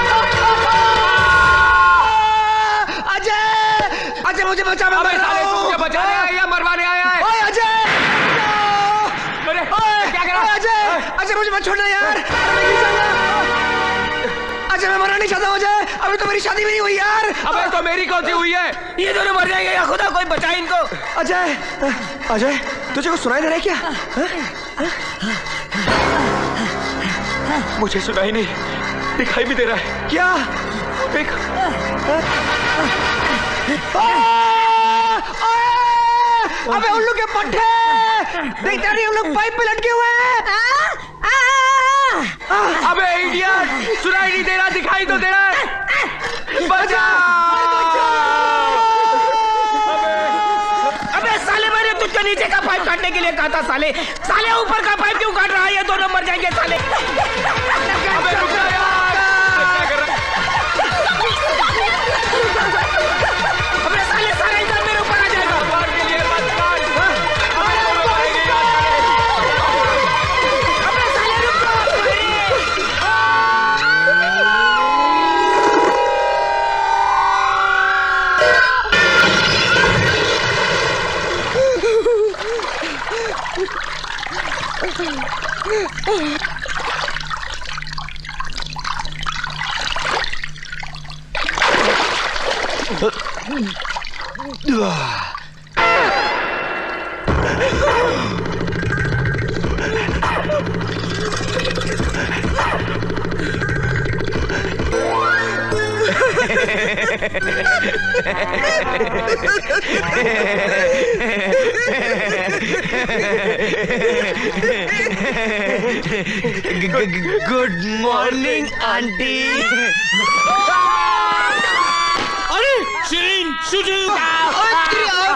अजय मुझे बचा, मैं मर रहा हूँ। मुझे बचाने आया या मरवाने आया है? ओए अजय, अरे क्या कर रहा है? अजय, अजय मुझे मत छोड़ना यार, मैं नहीं चाहता। अजय मैं मरना नहीं चाहता हूँ अजय, अभी तो मेरी शादी भी नहीं हुई यार। अबे तो मेरी कौन सी हुई है? ये दोनों मर जाएंगे या खुदा कोई बचाए इनको। अजय, अजय तुझे कुछ सुनाई दे रहा है क्या? मुझे सुनाई नहीं, दिखाई भी दे रहा है। क्या? देख। अबे उल्लू के पट्टे, देखते नहीं हम लोग पाइप पे लटके हुए हैं। अबे इडियट, सुनाई नहीं दे रहा, दिखाई तो दे रहा है। बचा! अबे साले मैंने तुझको नीचे का पाइप काटने के लिए कहा था साले, साले ऊपर का पाइप क्यों काट रहा है? ये दोनों मर जाएंगे साले। अबे रुक जा यार, क्या कर रहा है? अबे साले सारा इधर मेरे ऊपर आ जाएगा। मार के लिए मत काट। अबे साले रुक जाओ। Good morning aunty. अरे शिरीन,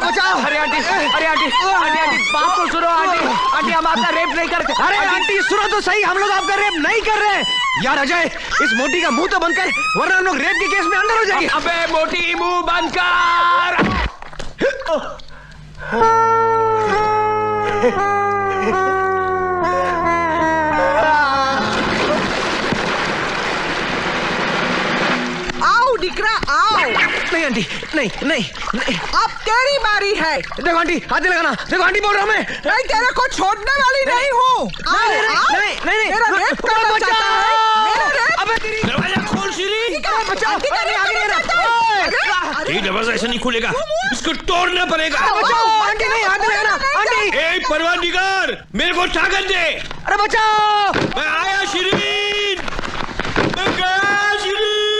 बचाओ। अरे आंटी, अरे आंटी, आंटी, आंटी, बात तो सुनो आंटी, आंटी हम आपका रेप नहीं करते। अरे आंटी सुनो तो सही, हम लोग आपका रेप नहीं कर रहे हैं। यार अजय, इस मोटी का मुंह तो बंद कर, वरना हम लोग रेप के केस में अंदर हो जाएंगे। अबे मोटी मुंह बंद कर। आओ दिकरा आओ। नहीं आंटी, नहीं नहीं नहीं। अब तेरी बारी है। देखो आंटी, हाथ नहीं लगाना। देखो आंटी बोल रहा हूँ मैं। मैं तेरे को छोड़ने वाली नहीं हूँ। आओ, आओ। नहीं मेरा रेप करना चाहता है। मेरा रेप। अबे तेरी दरवाजा खोल शिरीन। बचाओ। आंटी का नहीं आगे रहता है। ये दरवाजा ऐसे नहीं खुलेगा, इसको तोड़ना पड़ेगा। बचाओ आंटी, नहीं हाथ नहीं लगाना आंटी। ए परवानिगार, मेरे को ताकत दे। अरे बचाओ। मैं आया शिरीन, मैं गया शिरीन।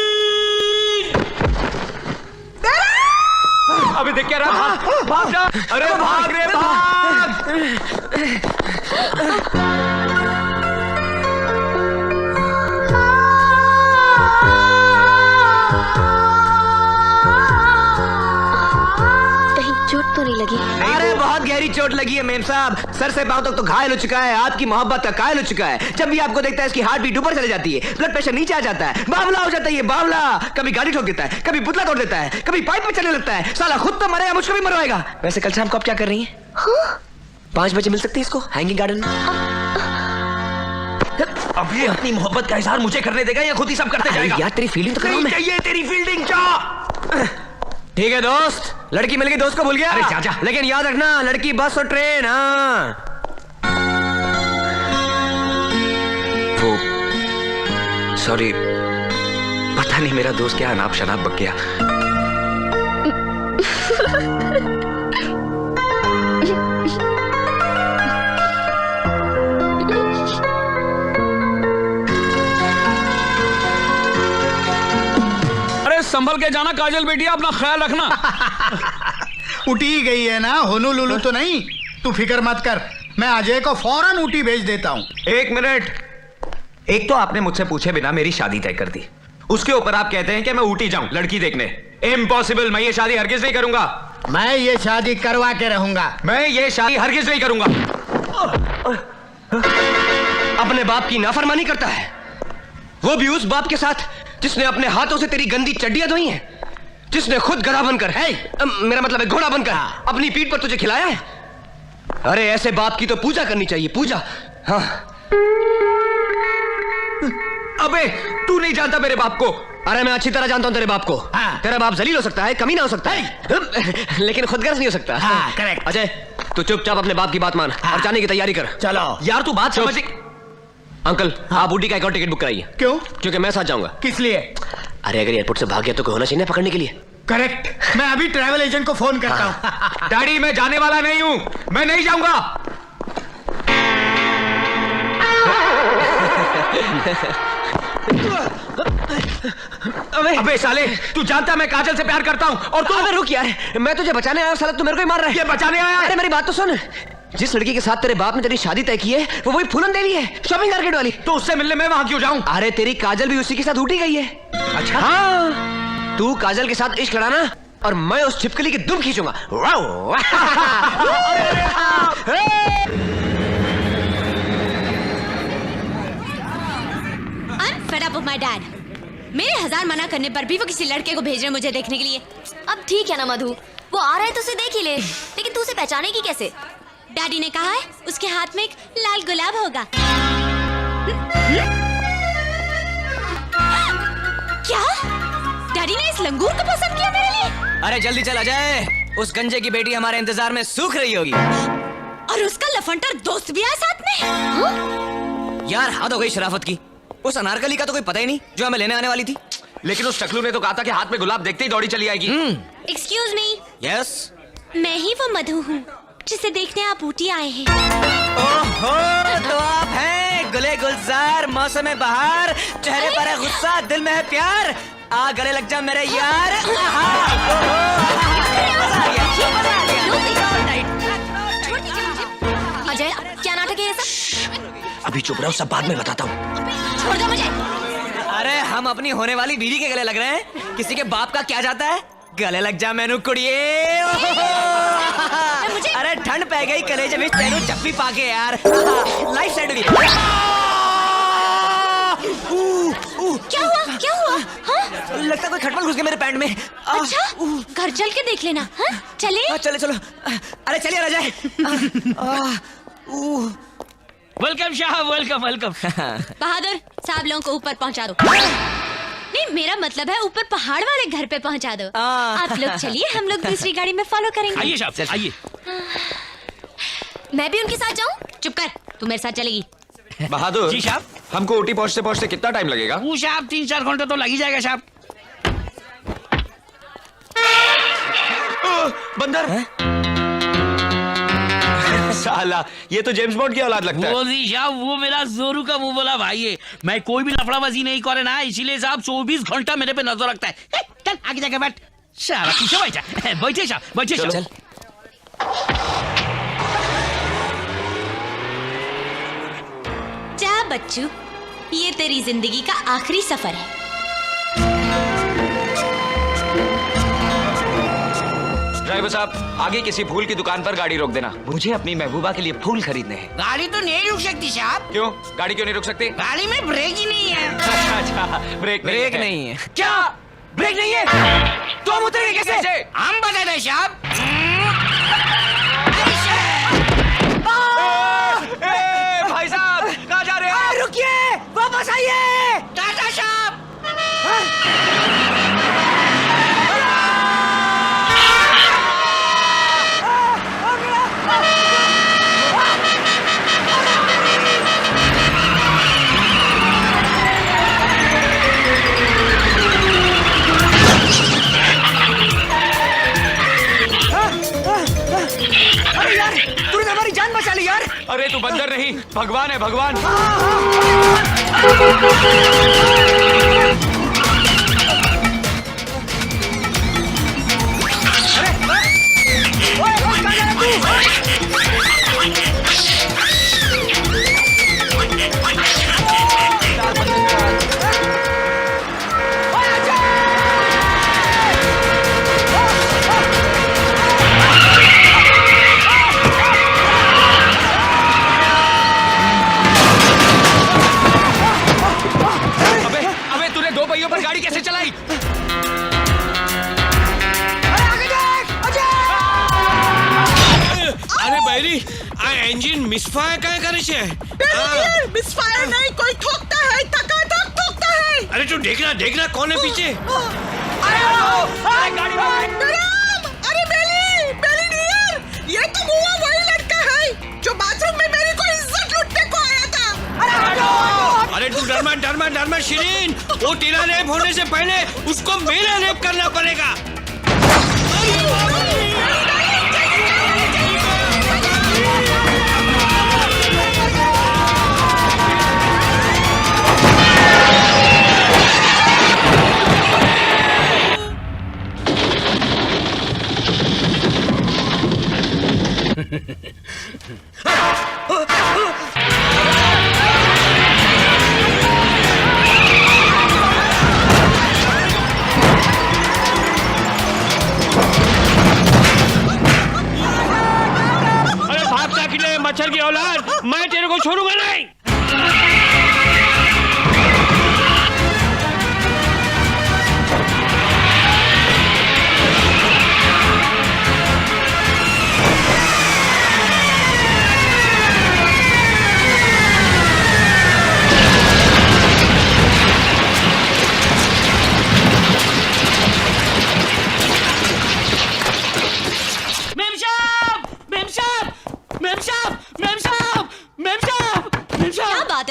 अबे देख क्या रहा, भाग जा। अरे भाग रे भाग। कहीं चोट तो नहीं लगी? अरे बहुत गहरी चोट लगी है मेम साहब, सर से पांव तक तो घायल हो चुका है, आपकी मोहब्बत का कायल हो चुका है। जब भी आपको देखता है इसकी हार्ट बीट ऊपर चली जाती है, ब्लड प्रेशर नीचे आ जाता है, बावला हो जाता है ये बावला। कभी गाड़ी ठोक देता है, कभी पुतला तोड़ देता है, कभी पाइप में चलने लगता है। साला खुद तो मरेगा, मुझको भी मरवाएगा। वैसे कल शाम को आप क्या कर रही हैं? 5 बजे मिल सकती है इसको हैंगिंग गार्डन में। अब ये अपनी मोहब्बत का इजहार मुझे करने देगा या खुद ही सब करते जाएगा? यार तेरी फीलिंग तो करो। नहीं चाहिए तेरी फील्डिंग क्या? ठीक है दोस्त, लड़की मिल गई, दोस्त को भूल गया। अरे जा जा। लेकिन याद रखना, लड़की बस और ट्रेन। हाँ वो सॉरी, पता नहीं मेरा दोस्त क्या अनाप शनाप बक गया। संभल के जाना काजल बेटी, अपना ख्याल रखना। उठी गई है ना, होनू लुलू तो नहीं। तू फिक्र मत कर, मैं अजय को फौरन ऊटी भेज देता हूँ। 1 मिनट, एक तो आपने मुझसे पूछे बिना मेरी शादी तय कर दी, उसके ऊपर आप कहते हैं कि मैं ऊटी जाऊं लड़की देखने। इम्पॉसिबल, मैं ये शादी हरगिज नहीं करूंगा। मैं ये शादी करवा के रहूंगा। मैं ये शादी हरगिज नहीं करूंगा। अपने बाप की नाफरमानी करता है, वो भी उस बाप के साथ जिसने अपने हाथों से तेरी गंदी चड्डियां धोई हैं, जिसने खुद गधा बनकर मेरा मतलब है घोड़ा बनकर अपनी पीठ पर तुझे खिलाया है। अरे ऐसे बाप की तो पूजा करनी चाहिए, पूजा। हाँ अबे तू नहीं जानता मेरे बाप को, अरे मैं अच्छी तरह जानता हूँ तेरे बाप को। हाँ। तेरा बाप जलील हो सकता है, कमीना हो सकता है, लेकिन खुदगर्ज नहीं हो सकता। हाँ, करेक्ट। अजय, तू चुपचाप अपने बाप की बात मान और जाने की तैयारी कर। चलो। यार तू बात समझ। अंकल, आप बूटी का एक और टिकट बुक कराइए। क्यों? क्योंकि मैं साथ जाऊंगा। किस लिए? अरे अगर एयरपोर्ट से भाग गया तो कोई होना चाहिए ना पकड़ने के लिए। करेक्ट। मैं अभी ट्रैवल एजेंट को फोन करता हूँ। डैडी, मैं जाने वाला नहीं हूँ, मैं नहीं जाऊंगा। अबे साले, तू जानता मैं काजल से प्यार करता हूँ और तू। अबे रुक यार, मैं तुझे बचाने आया हूँ, साला तू मेरे को ही मार रहा है। ये बचाने आया? अरे मेरी बात तो सुन। जिस लड़की के साथ तेरे बाप ने तेरी शादी तय की है वो वही फूलन देवी है, शॉपिंग मार्केट वाली। तो उससे मिलने मैं वहां क्यों जाऊं? अरे तेरी काजल भी उसी के साथ उठी गई है। अच्छा? हाँ, तू काजल के साथ इश्क लड़ाना और मैं उस छिपकली की दुम खींचूंगा। I'm fed up of my dad. मेरे 1000 मना करने पर भी वो किसी लड़के को भेज रहे मुझे देखने के लिए। अब ठीक है ना मधु, वो आ रहा है तो उसे देख ही ले, लेकिन तू उसे पहचानेगी कैसे? डैडी ने कहा है उसके हाथ में एक लाल गुलाब होगा। क्या? डैडी ने इस लंगूर को पसंद किया मेरे लिए? अरे जल्दी चल अजय, उस गंजे की बेटी हमारे इंतजार में सूख रही होगी। और उसका लफंटर दोस्त भी है साथ में। यार हद हो गई शराफत की। उस अनारकली का तो कोई पता ही नहीं जो हमें लेने आने वाली थी। लेकिन उस टकलू ने तो कहा था कि हाथ में गुलाब देखते ही दौड़ी चली आएगी। Excuse me. यस, मैं ही वो मधु हूँ जिसे देखने आप ऊटी आए हैं। ओहो, तो आप हैं गुले गुलजार, मौसम बहार, चेहरे पर है गुस्सा, दिल में है प्यार, आ गले लग जा मेरे यार। अजय, क्या नाटक है ये सब? अभी चुप रहो, सब बाद में बताता हूँ। छोड़ दो मुझे। अरे हम अपनी होने वाली बीवी के गले लग रहे हैं, किसी के बाप का क्या जाता है? गले लग जा मैनू कुड़िए। अरे ठंड पै गई कलेजे में तेनू चप्पी पाके यार। लाइफ सेट होगी। क्या हुआ? क्या हुआ? हाँ? लगता कोई खटमल घुस गया मेरे पैंट में। अच्छा, घर चल के देख लेना। हाँ? चले? चले चलो। अरे चलिए राजा। वेलकम साहब, वेलकम वेलकम। बहादुर साहब लोगों को ऊपर पहुंचा दो। नहीं, मेरा मतलब है ऊपर पहाड़ वाले घर पे पहुंचा दो। आप लोग चलिए, हम लोग दूसरी गाड़ी में फॉलो करेंगे। आइए साहब, आइए। मैं भी उनके साथ जाऊं? चुप कर, तू मेरे साथ चलेगी। बहादुर जी साहब। हमको ऊटी पहुंचते पहुंचते कितना टाइम लगेगा? वो साहब 3-4 घंटे तो लग ही जाएगा साहब। बंदर। साला, ये तो जेम्स बॉन्ड की औलाद लगता है। वो जी साहब, वो मेरा जोरू का मुंह बोला भाई है। मैं कोई भी लफड़ाबाजी नहीं करे ना, इसीलिए साहब 24 घंटा मेरे पे नजर रखता है। चल आगे जाके बैठ। सारा पीछे बैठा। बैठे साहब, बैठे साहब। चल। जा बच्चू, ये तेरी जिंदगी का आखिरी सफर है। ड्राइवर साहब, आगे किसी फूल की दुकान पर गाड़ी रोक देना, मुझे अपनी महबूबा के लिए फूल खरीदने हैं। गाड़ी तो नहीं रुक सकती साहब। क्यों? गाड़ी क्यों नहीं रुक सकती? गाड़ी में ब्रेक ही नहीं है। अच्छा, ब्रेक नहीं है। क्या ब्रेक नहीं है? तो हम उतरेंगे कैसे? हम बता दें साहब। भाई साहब, कहाँ जा रहे हैं? रुकिए, वापस आइए। टाटा साहब। अरे यार, तूने हमारी जान बचा ली यार। अरे तू बंदर नहीं, भगवान है, भगवान। पहियों पर गाड़ी कैसे चलाई? अरे बैरी, आ एंजिन मिसफायर काय करे छे? मिसफायर नहीं, कोई ठोकता है, धक्का-धक ठोकता है। अरे तू देखना देखना कौन है पीछे। अरे बेली बेली डियर, ये तो हुआ वही लड़का है जो बाथरूम में मेरी को इज्जत लूटने को आया था। अरे तू डरमा शिरीन, वो तेरा रेप होने से पहले उसको मेरा रेप करना पड़ेगा। मच्छर की औलाद, मैं तेरे को छोड़ूंगा नहीं।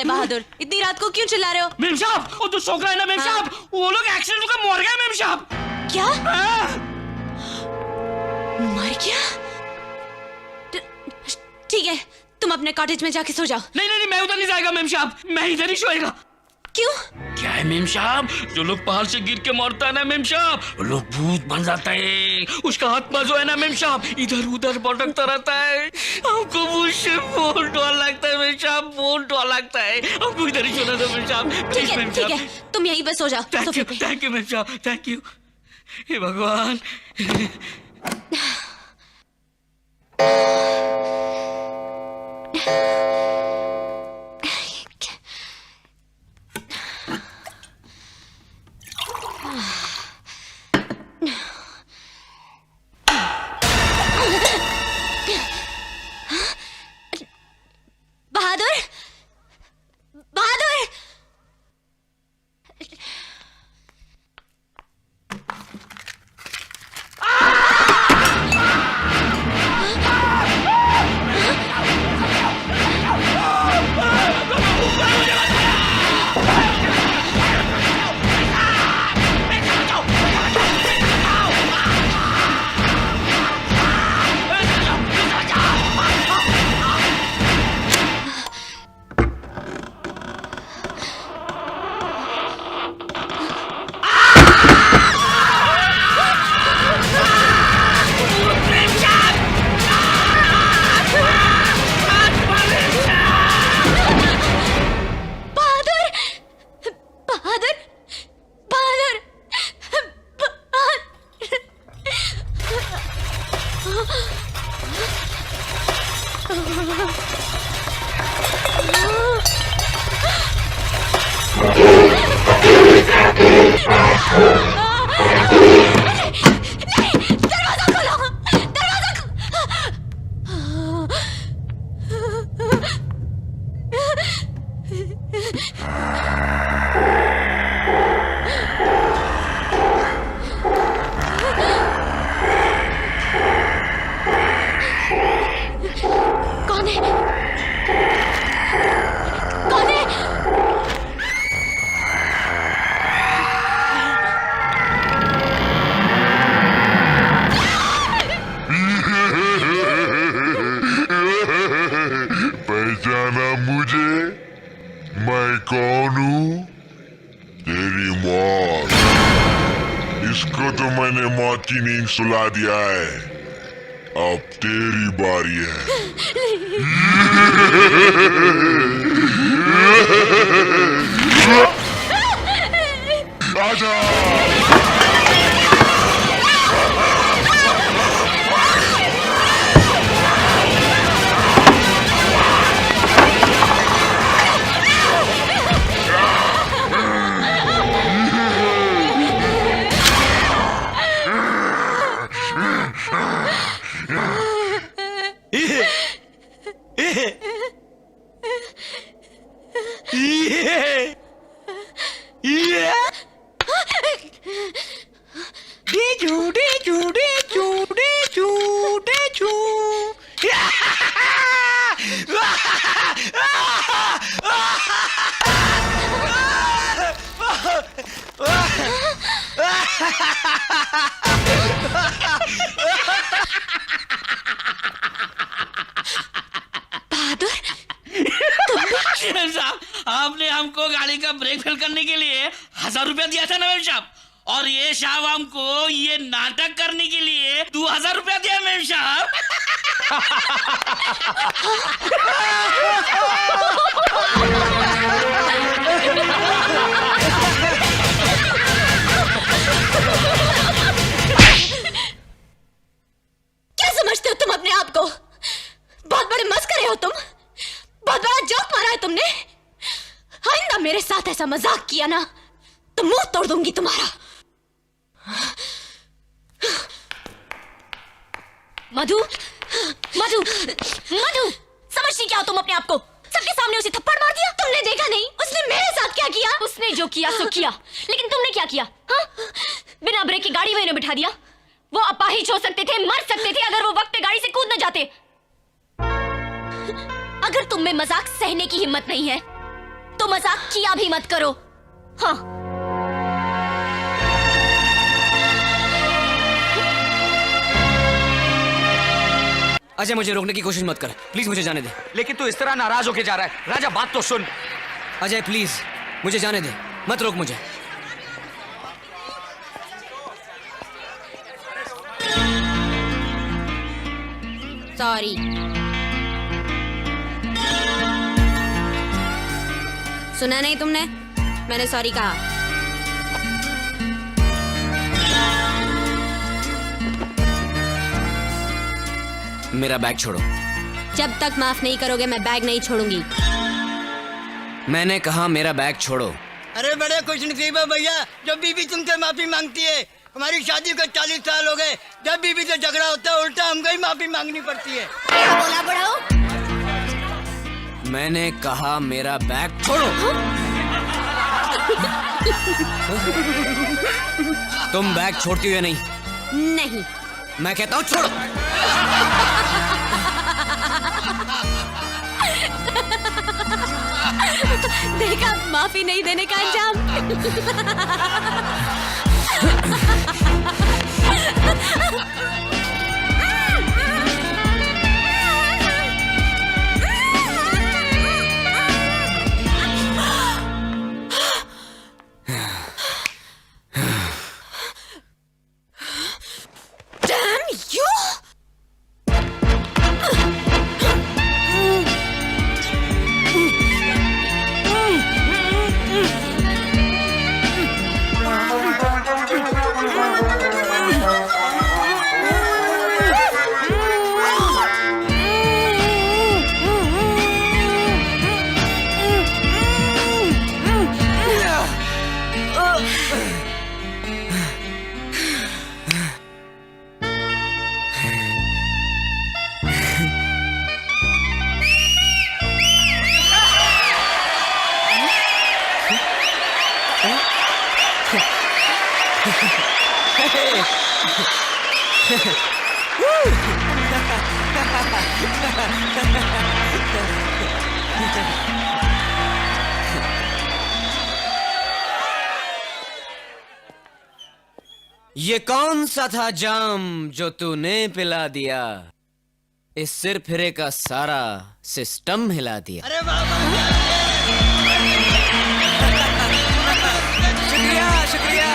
बहादुर, इतनी रात को क्यों चिल्ला रहे हो? मेम साहब, वो जो छोकरा है ना मेम साहब, वो लोग एक्सीडेंट होकर मर गए मेम साहब। क्या? मर गया? ठीक है, तुम अपने कॉटेज में जाके सो जाओ। नहीं, मैं उधर नहीं जाएगा मेम साहब, मैं इधर ही सोएगा। क्यों? क्या है मेम साहब, जो लोग पहाड़ से गिर के मरता है ना मेम साहब, वो लोग भूत बन जाता है। उसका आत्मा जो है ना मेम साहब, इधर उधर भटकता रहता है। हमको मुझसे बहुत डर लगता है मेम साहब, बहुत डर लगता है। हमको इधर ही सोना दो मेम साहब। ठीक है, तुम यहीं पर सो जाओ। थैंक यू मेम साहब, थैंक यू। हे भगवान। बहादुर, बहादुर, पहचाना मुझे? मैं कौन हूँ? तेरी मौत। इसको तो मैंने मौत की नींद सुला दिया है, अब तेरी बारी है। आजा। Yeah! आपने हमको गाड़ी का ब्रेक फेल करने के लिए 1000 रुपया दिया था ना मेम साहब, और ये साहब हमको ये नाटक करने के लिए 2000 रुपया दिया मेम साहब। क्या समझते हो तुम अपने आप को? बहुत बड़े मस्करे हो तुम, बहुत बड़ा जोक मारा है तुमने। आइंदा मेरे साथ ऐसा मजाक किया ना तो मुंह तोड़ दूंगी तुम्हारा। मधु, मधु, मधु, समझती क्या हो तुम अपने आप को? सबके सामने उसे थप्पड़ मार दिया। तुमने देखा नहीं उसने मेरे साथ क्या किया? उसने जो किया सो किया, लेकिन तुमने क्या किया? हाँ? बिना ब्रेक की गाड़ी में इन्हें बिठा दिया। वो अपाहिज हो सकते थे, मर सकते थे अगर वो वक्त पे गाड़ी से कूद न जाते। अगर तुम में मजाक सहने की हिम्मत नहीं है तो मजाक किया भी मत करो। हाँ। अजय, मुझे रोकने की कोशिश मत कर, प्लीज मुझे जाने दे। लेकिन तू इस तरह नाराज होके जा रहा है। राजा, बात तो सुन। अजय प्लीज मुझे जाने दे, मत रोक मुझे। सॉरी। सुना नहीं तुमने? मैंने सॉरी कहा। मेरा बैग छोड़ो। जब तक माफ नहीं करोगे मैं बैग नहीं छोड़ूंगी। मैंने कहा मेरा बैग छोड़ो। अरे बड़े खुशनसीब है भैया, जब बीबी तुमसे माफी मांगती है। हमारी शादी को 40 साल हो गए, जब बीबी से झगड़ा होता है उल्टा हमको ही माफी मांगनी पड़ती है। क्या बोला बड़ाओ? मैंने कहा मेरा बैग छोड़ो। तुम बैग छोड़ती हो या नहीं? नहीं। मैं कहता हूँ छोड़ो। देखा माफी नहीं देने का अंजाम। Damn you! ये कौन सा था जाम जो तूने पिला दिया? इस सिर फिरे का सारा सिस्टम हिला दिया। अरे बाबा, शुक्रिया शुक्रिया।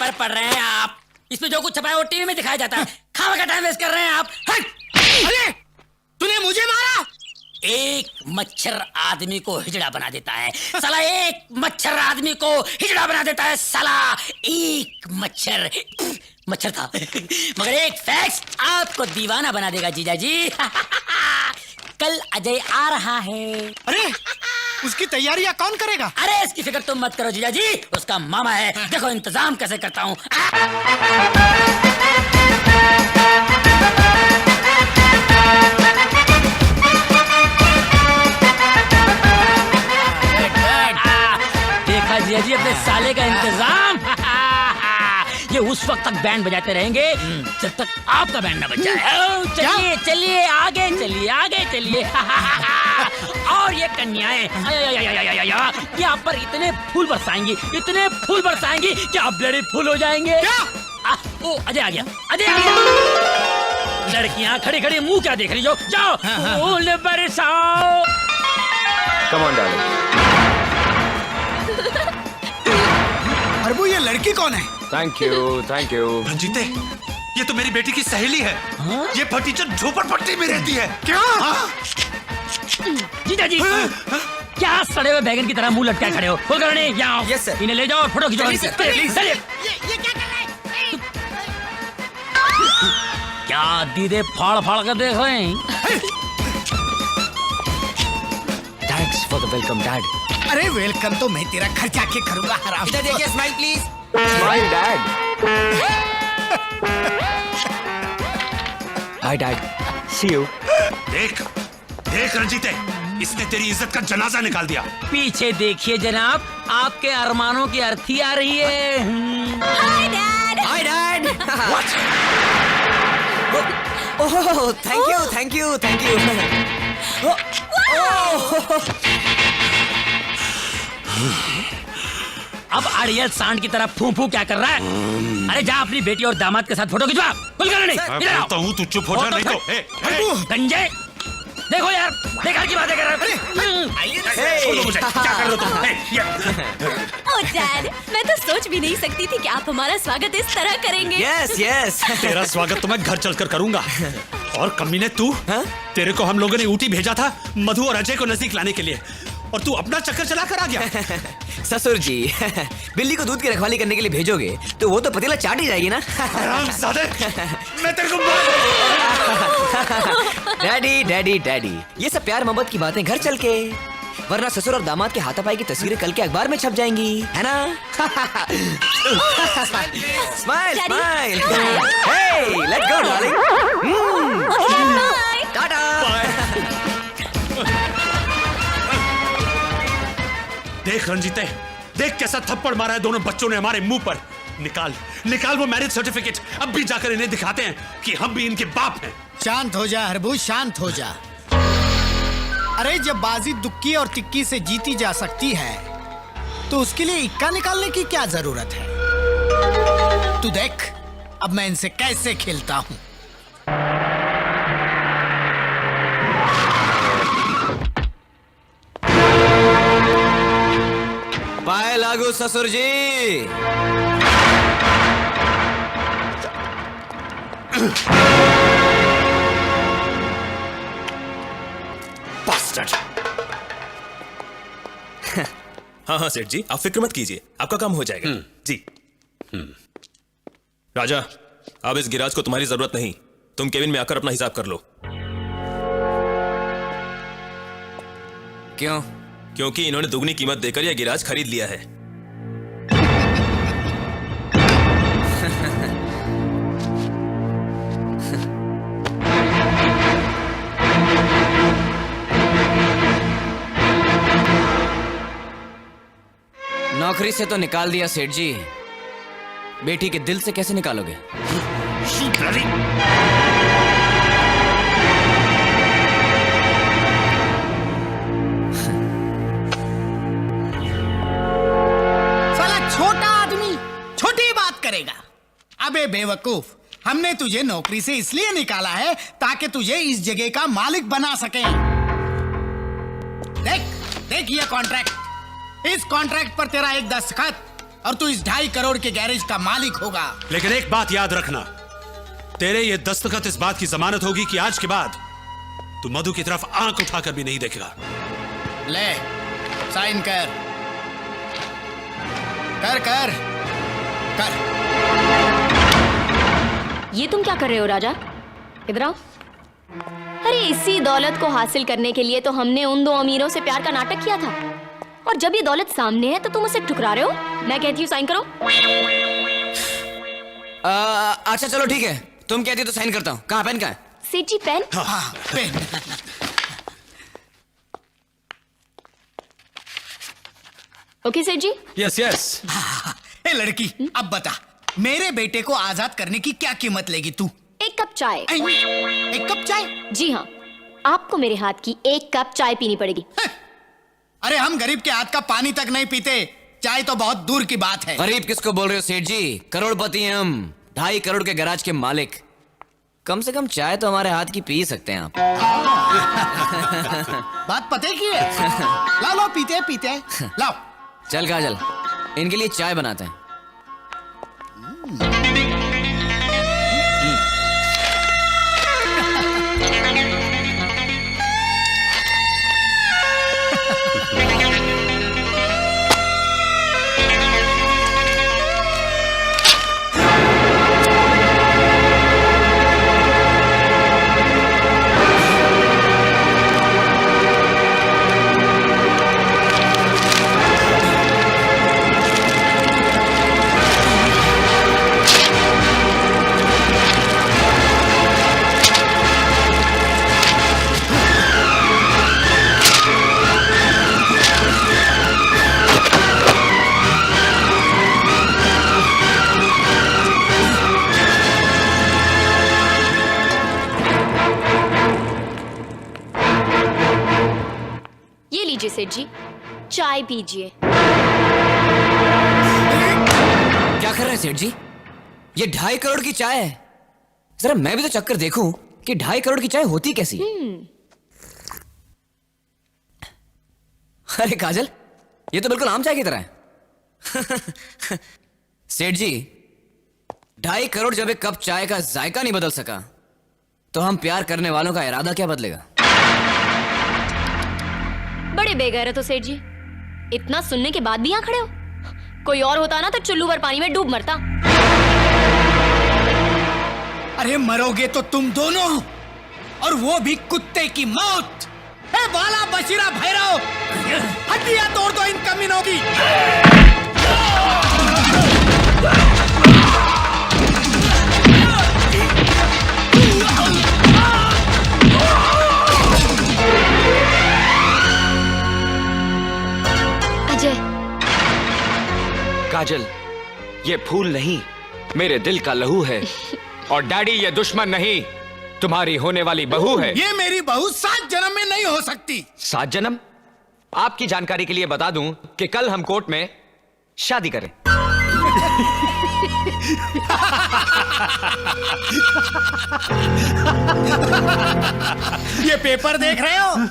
पर पढ़ रहे हैं आप, इसमें जो कुछ छपा है वो टीवी में दिखाया जाता है। खाने का टाइम वेस्ट कर रहे हैं आप। अरे तूने मुझे मारा? एक मच्छर आदमी को हिजड़ा बना देता है साला। एक मच्छर आदमी को हिजड़ा बना देता है साला। एक मच्छर मच्छर था मगर एक फैक्स आपको दीवाना बना देगा जीजा जी। कल अजय आ रहा है। अरे उसकी तैयारियां कौन करेगा? अरे इसकी फिक्र तुम मत करो जीजा जी, उसका मामा है। देखो इंतजाम कैसे करता हूँ। देखा जीजा जी अपने साले का इंतजाम। ये उस वक्त तक बैंड बजाते रहेंगे जब तक आपका बैंड न बज जाए। चलिए चलिए आगे चलिए आगे चलिए। और ये कन्याएं यहाँ पर इतने फूल बरसाएंगी, इतने फूल बरसाएंगी कि आप ब्लडी फूल हो जाएंगे। ओ अजय आ गया, अजय आ गया। लड़कियां खड़ी खड़ी मुंह क्या देख रही हो? जाओ फूल बरसाओ। Come on darling. प्रभु ये लड़की कौन है? Thank you thank you. रंजीते, ये तो मेरी बेटी की सहेली है। ये फटीचर झोपड़पट्टी में रहती है। क्या? जीजा जी क्या सड़े हुए बैगन की तरह मुंह लटकाए खड़े हो? खोल कर यहाँ यस सर। इन्हें ले जाओ और फोटो खिंचवाओ। चलिए, चलिए। ये क्या कर रहे हैं? क्या दीदे फाड़ फाड़ कर देख रहे हैं? Thanks for the welcome dad. अरे वेलकम तो मैं तेरा घर जाके करूंगा हराम। इधर देखिए, smile please. Smile dad. Hi dad, see you. देख देख रंजीते, इसने तेरी इज्जत का जनाजा निकाल दिया। पीछे देखिए जनाब, आपके अरमानों की अर्थी आ रही है। Hi dad. Hi dad. Oh thank you thank you thank you. अब अड़ियल सांड की तरह फू फू क्या कर रहा है? अरे जा अपनी बेटी और दामाद के साथ फोटो खिंचवा। कुल कर नहीं इधर आओ। तो हूँ, तू चुप हो जा, नहीं तो गंजे देखो यार, बेकार की बातें कर रहे हो। छोड़ो मुझे, क्या कर रहे हो तुम? ओह डैड, मैं तो सोच भी नहीं सकती थी कि आप हमारा स्वागत इस तरह करेंगे। Yes yes. तेरा स्वागत तो मैं घर चलकर करूंगा। और कमीने तू, तेरे को हम लोगों ने ऊटी भेजा था मधु और अजय को नजदीक लाने के लिए, और तू अपना चक्कर चला कर आ गया। ससुर जी, बिल्ली को दूध की रखवाली करने के लिए भेजोगे तो वो तो पतीला चाट ही जाएगी ना। हरामजादे, मैं तेरे को डैडी डैडी डैडी, ये सब प्यार मोहब्बत की बातें घर चल के, वरना ससुर और दामाद के हाथापाई की तस्वीरें कल के अखबार में छप जाएंगी, है ना? Smile smile. Hey let's go darling. Tata. देख रंजीते, देख कैसा थप्पड़ मारा है दोनों बच्चों ने हमारे मुंह पर। निकाल निकाल वो मैरिज सर्टिफिकेट, अब भी जाकर इन्हें दिखाते हैं कि हम भी इनके बाप हैं। शांत हो जा हरबू, शांत हो जा। अरे जब बाजी दुक्की और तिक्की से जीती जा सकती है तो उसके लिए इक्का निकालने की क्या जरूरत है? तू देख अब मैं इनसे कैसे खेलता हूँ। पाए लागू ससुर जी। हाँ हाँ सेठ जी, आप फिक्र मत कीजिए, आपका काम हो जाएगा। जी। राजा, अब इस गिराज को तुम्हारी जरूरत नहीं, तुम केबिन में आकर अपना हिसाब कर लो। क्यों? क्योंकि इन्होंने दुगनी कीमत देकर यह गिराज खरीद लिया है। नौकरी से तो निकाल दिया सेठ जी, बेटी के दिल से कैसे निकालोगे? साला छोटा आदमी छोटी बात करेगा। अबे बेवकूफ, हमने तुझे नौकरी से इसलिए निकाला है ताकि तुझे इस जगह का मालिक बना सके। देख देख ये कॉन्ट्रैक्ट, इस कॉन्ट्रैक्ट पर तेरा एक दस्तखत और तू इस 2.5 करोड़ के गैरेज का मालिक होगा। लेकिन एक बात याद रखना, तेरे ये दस्तखत इस बात की जमानत होगी कि आज के बाद तू मधु की तरफ आंख उठाकर भी नहीं देखेगा। ले साइन कर कर कर कर। ये तुम क्या कर रहे हो राजा? इधर आओ। अरे इसी दौलत को हासिल करने के लिए तो हमने उन 2 अमीरों से प्यार का नाटक किया था, और जब ये दौलत सामने है तो तुम उसे ठुकरा रहे हो। मैं कहती हूँ साइन करो। अच्छा चलो ठीक है, तुम कहती हो तो साइन करता हूँ। कहाँ पेन? कहाँ है? सेठ जी पेन। हाँ, पेन। ओके सेठ जी। Yes yes. ए लड़की, अब बता मेरे बेटे को आजाद करने की क्या कीमत लेगी तू? 1 कप चाय। 1 कप चाय? जी हाँ, आपको मेरे हाथ की 1 कप चाय पीनी पड़ेगी। अरे हम गरीब के हाथ का पानी तक नहीं पीते, चाय तो बहुत दूर की बात है। गरीब किसको बोल रहे हो सेठ जी? करोड़पति हैं हम, 2.5 करोड़ के गैराज के मालिक। कम से कम चाय तो हमारे हाथ की पी सकते हैं आप। बात पते की है। लाओ लाओ पीते पीते लाओ। चल काजल, इनके लिए चाय बनाते हैं। सेठ जी, चाय पीजिए। क्या कर रहे हैं सेठ जी? ये 2.5 करोड़ की चाय है। जरा मैं भी तो चक्कर देखूं कि 2.5 करोड़ की चाय होती कैसी। अरे काजल, ये तो बिल्कुल आम चाय की तरह है। सेठ जी, 2.5 करोड़ जब एक कप चाय का जायका नहीं बदल सका, तो हम प्यार करने वालों का इरादा क्या बदलेगा? बड़े बेगैरत हो सेठ जी, इतना सुनने के बाद भी यहाँ खड़े हो। कोई और होता ना तो चुल्लू भर पानी में डूब मरता। अरे मरोगे तो तुम दोनों, और वो भी कुत्ते की मौत। ए बाला बशीरा भैरव, हड्डियां तोड़ दो इन कमीनों की। काजल, ये फूल नहीं, मेरे दिल का लहू है। और डैडी, ये दुश्मन नहीं, तुम्हारी होने वाली बहू है। ये मेरी बहू 7 जन्म में नहीं हो सकती। 7 जन्म? आपकी जानकारी के लिए बता दूं कि कल हम कोर्ट में शादी करें। ये पेपर देख रहे हो?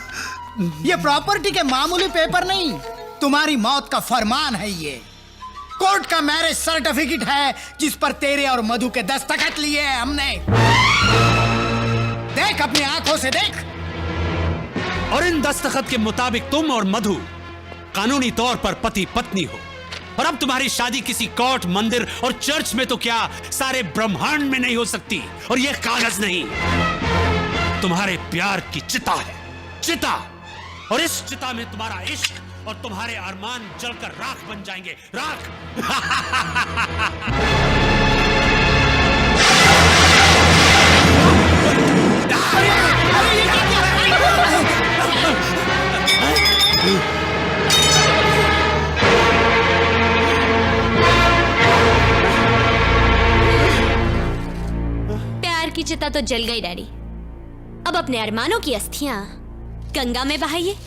ये प्रॉपर्टी के मामूली पेपर नहीं, तुम्हारी मौत का फरमान है। ये कोर्ट का मैरिज सर्टिफिकेट है, जिस पर तेरे और मधु के दस्तखत लिए हैं हमने। देख, अपनी आंखों से देख। और इन दस्तखत के मुताबिक तुम और मधु कानूनी तौर पर पति पत्नी हो। और अब तुम्हारी शादी किसी कोर्ट, मंदिर और चर्च में तो क्या, सारे ब्रह्मांड में नहीं हो सकती। और यह कागज नहीं, तुम्हारे प्यार की चिता है, चिता। और इस चिता में तुम्हारा इश्क और तुम्हारे अरमान जलकर राख बन जाएंगे, राख। प्यार की चिता तो जल गई डैडी। अब अपने अरमानों की अस्थियां गंगा में बहाइए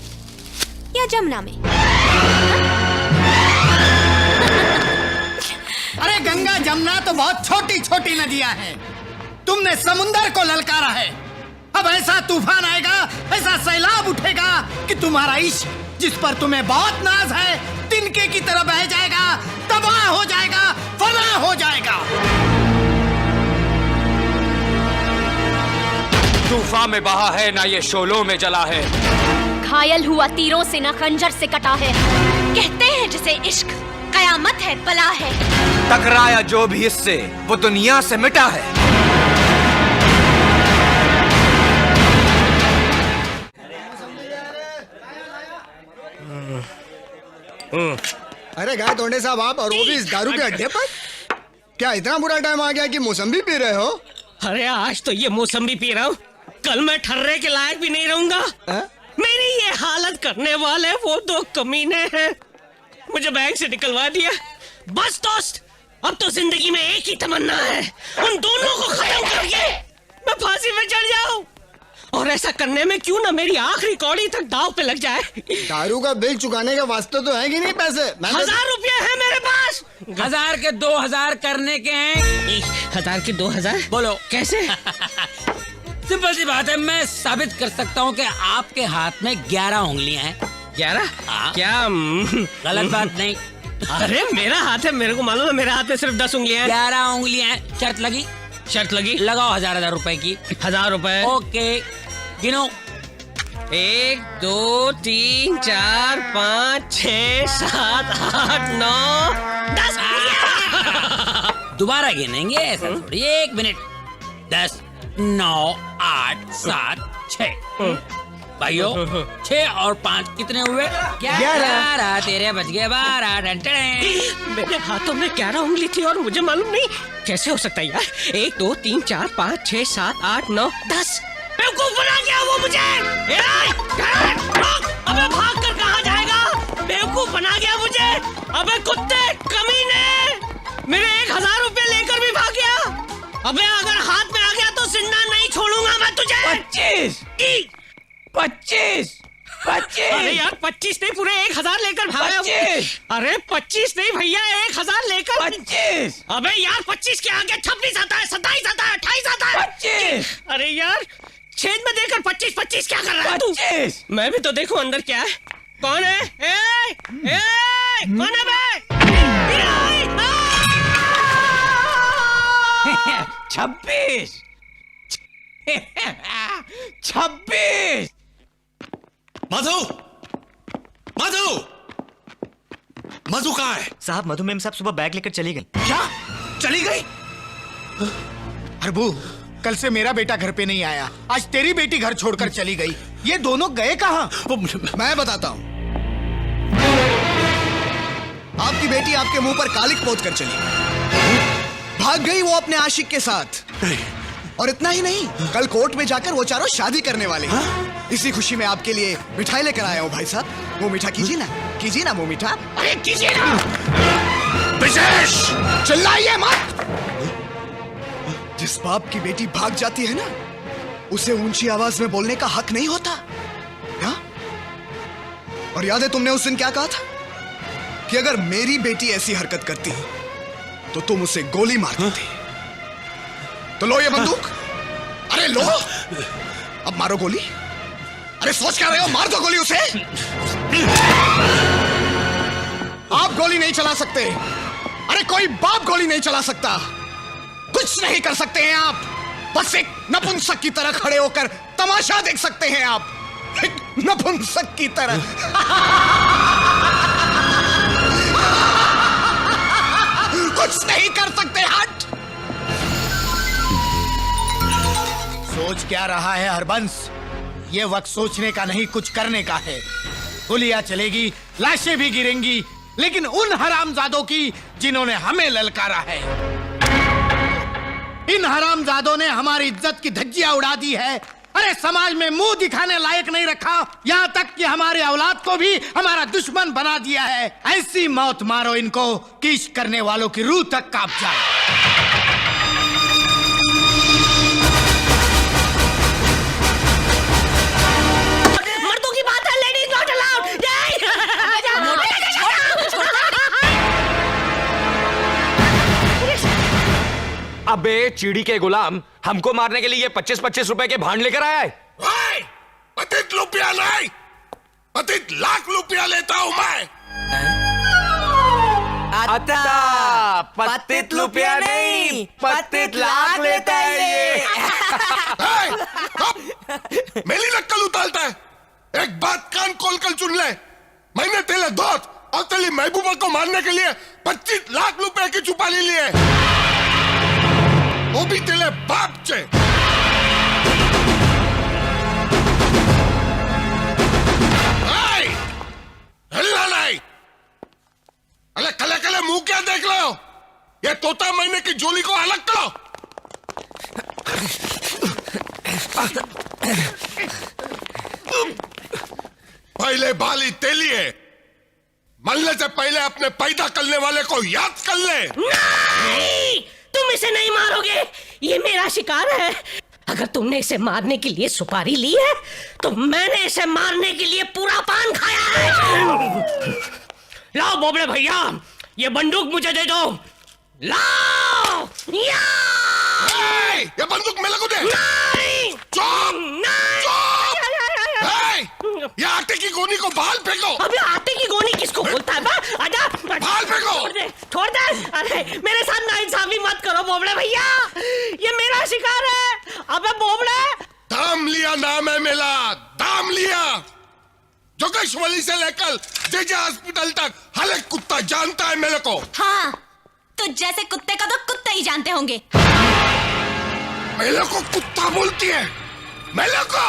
या जमुना में। अरे गंगा जमुना तो बहुत छोटी छोटी नदियां हैं। तुमने समुंदर को ललकारा है। अब ऐसा तूफान आएगा, ऐसा सैलाब उठेगा कि तुम्हारा इश्क, जिस पर तुम्हें बहुत नाज है, तिनके की तरह बह जाएगा, तबाह हो जाएगा, फना हो जाएगा। तूफान में बहा है ना, ये शोलों में जला है। घायल हुआ तीरों से ना खंजर से कटा है। कहते हैं जिसे इश्क कयामत है, बला है। टकराया जो भी इससे, वो दुनिया से मिटा है। अरे गाय तोंडे साहब, आप और वो भी इस दारू के अड्डे पर? क्या इतना बुरा टाइम आ गया कि मौसम्बी पी रहे हो? अरे आज तो ये मौसम्बी पी रहा हूँ, कल मैं ठर्रे के लायक भी नहीं रहूंगा। मेरी ये हालत करने वाले वो 2 कमीने हैं, मुझे बैंक से निकलवा दिया। बस दोस्त, अब तो जिंदगी में एक ही तमन्ना है, उन दोनों को खत्म करके मैं फांसी में चढ़ जाऊं। और ऐसा करने में क्यों ना मेरी आखिरी कौड़ी तक दाव पे लग जाए। दारू का बिल चुकाने के वास्ते तो है कि नहीं पैसे? 1000 रुपये है मेरे पास। बस 1000 के 2000 करने के हैं। 1000 के 2000 बोलो कैसे? सिंपल सी बात है, मैं साबित कर सकता हूँ कि आपके हाथ में 11 उंगलियां हैं। 11? क्या? गलत बात नहीं। अरे मेरा हाथ है, मेरे को मालूम है, मेरा हाथ में सिर्फ 10 उंगलियां हैं। 11 उंगलियां हैं। शर्त लगी? शर्त लगी। लगाओ 1000 रुपए की। 1000 रुपए। ओके, गिनो। 1 2 3 4 5 6 7 8 9 10। दोबारा गिनेंगे, ऐसा थोड़ी। 1 मिनट। 10 9 8 7 6। भाइयों 6 और 5 कितने हुए? 11। तेरे बच गए 12। मेरे हाथों में 11 उंगली थी और मुझे मालूम नहीं। कैसे हो सकता है यार? 1 2 3 4 5 6 7 8 9 10। बेवकूफ बना गया वो मुझे। अबे भाग कर कहाँ जाएगा? बेवकूफ बना गया मुझे। अबे कुत्ते कमीने, मेरे 1000 रुपए लेकर भी भाग गया। अबे अगर हाथ में आ गया तो जिंदा नहीं छोड़ूंगा मैं तुझे। 25। अरे यार 25 नहीं, पूरे 1000 लेकर भागा। 25। अरे 25 नहीं भैया, 1000 लेकर। 25। अबे यार 25 के आगे 26 आता है, 27 आता है, 28 आता है। 25। अरे यार छेद में देकर 25 क्या कर रहा है तू? 25। मैं भी तो देखूं अंदर क्या है। कौन है? कौन है बे? 26। 26। मधु, मधु, मधु कहाँ है? साहब मधु मैम साहब सुबह बैग लेकर चली गई। क्या? चली गई? प्रभु, कल से मेरा बेटा घर पे नहीं आया, आज तेरी बेटी घर छोड़कर चली गई। ये दोनों गए कहाँ? मैं बताता हूँ। आपकी बेटी आपके मुंह पर कालिक पोत कर चली गई। भाग गई वो अपने आशिक के साथ। और इतना ही नहीं, कल कोर्ट में जाकर वो चारों शादी करने वाले हैं। इसी खुशी में आपके लिए मिठाई लेकर आया हूँ भाई साहब। मुंह मीठा कीजिए ना मुंह मीठा। अरे कीजिए ना। विशेष चिल्लाइए मत। जिस बाप की बेटी भाग जाती है ना, उसे ऊंची आवाज में बोलने का हक नहीं होता। हा? और याद है तुमने उस दिन क्या कहा था कि अगर मेरी बेटी ऐसी हरकत करती तो तुम उसे गोली मार देते। तो लो ये बंदूक। अरे लो, अब मारो गोली। अरे सोच क्या रहे हो? मार दो गोली उसे। आप गोली नहीं चला सकते। अरे कोई बाप गोली नहीं चला सकता। कुछ नहीं कर सकते हैं आप। बस एक नपुंसक की तरह खड़े होकर तमाशा देख सकते हैं आप। एक नपुंसक की तरह। कुछ नहीं कर सकते। हट। सोच क्या रहा है हरबंस? ये वक्त सोचने का नहीं, कुछ करने का है। गोलियां चलेगी, लाशें भी गिरेंगी, लेकिन उन हरामजादों की जिन्होंने हमें ललकारा है। इन हरामजादों ने हमारी इज्जत की धज्जियां उड़ा दी है। अरे समाज में मुंह दिखाने लायक नहीं रखा, यहाँ तक कि हमारे औलाद को भी हमारा दुश्मन बना दिया है। ऐसी मौत मारो इनको कि इश्क करने वालों की रूह तक कांप जाए। मर्दों की बात है, लेडीज नॉट अलाउड। अबे चीड़ी के गुलाम, हमको मारने के लिए ये 25-25 रुपए के भांड लेकर आया है। पतित रुपया नहीं, पतित लाख रुपया लेता हूं मैं। अच्छा, पतित रुपया नहीं, पतित लाख लेता है ये। मेरी नक्कल उतारता है। एक बात कान खोल कर सुन ले, मैंने तेरे दोस्त और तेरी महबूबा को मारने के लिए 25 लाख रुपए की चुपाली ली है, वो भी तेरे बाप से। हिलना नहीं। अरे कले कले मुंह क्या देख रहे हो? ये तोता महीने की जोली को अलग करो। पहले बाली तेली है, मरने से पहले अपने पैदा करने वाले को याद कर ले। नहीं, तुम इसे नहीं मारोगे, ये मेरा शिकार है। अगर तुमने इसे मारने के लिए सुपारी ली है, तो मैंने इसे मारने के लिए पूरा पान खाया है। लाओ बोबड़े भैया, ये बंदूक मुझे दे दो। लाओ। ये बंदूक मेरे को दे। चुप। ये आटे की गोनी को बाहर फेंको। अबे आटे की गोनी किसको बोलता है? आजा बाहर फेंको। छोड़ दे। अरे मेरे साथ नाइंसाफी मत करो बोबड़े भैया, ये मेरा शिकार है। अबे बोबड़े, दाम लिया नाम है मेरा, दाम लिया। जोगेश्वरी से लेकर जेजे हॉस्पिटल तक हर एक कुत्ता जानता है मेरे को। हाँ, तो जैसे कुत्ते का तो कुत्ते ही जानते होंगे। मेरे को कुत्ता बोलती है? मेरे को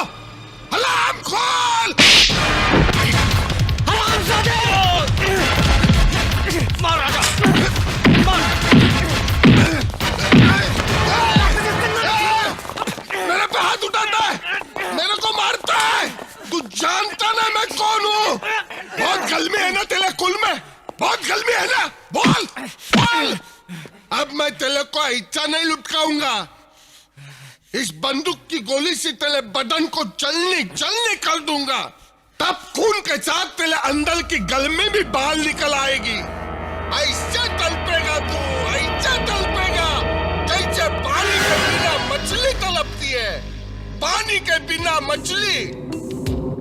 अलार्म खोल। मार राजा, मार। मेरे पे हाथ उठाता है, मेरे को मारता है। तू जानता ना मैं कौन हूँ? बहुत गलमी है ना तेरे कुल में, बहुत गलमी है ना? बोल बोल। अब मैं तेरे को ऐसा नहीं लुटकाऊंगा। इस बंदूक की गोली से तेरे बदन को चलनी चलनी कर दूंगा। तब खून के साथ तेरे अंदर की गल में भी बाल निकल आएगी। ऐसे तड़पेगा तू, ऐसे तड़पेगा जैसे पानी के बिना मछली तड़पती है, पानी के बिना मछली।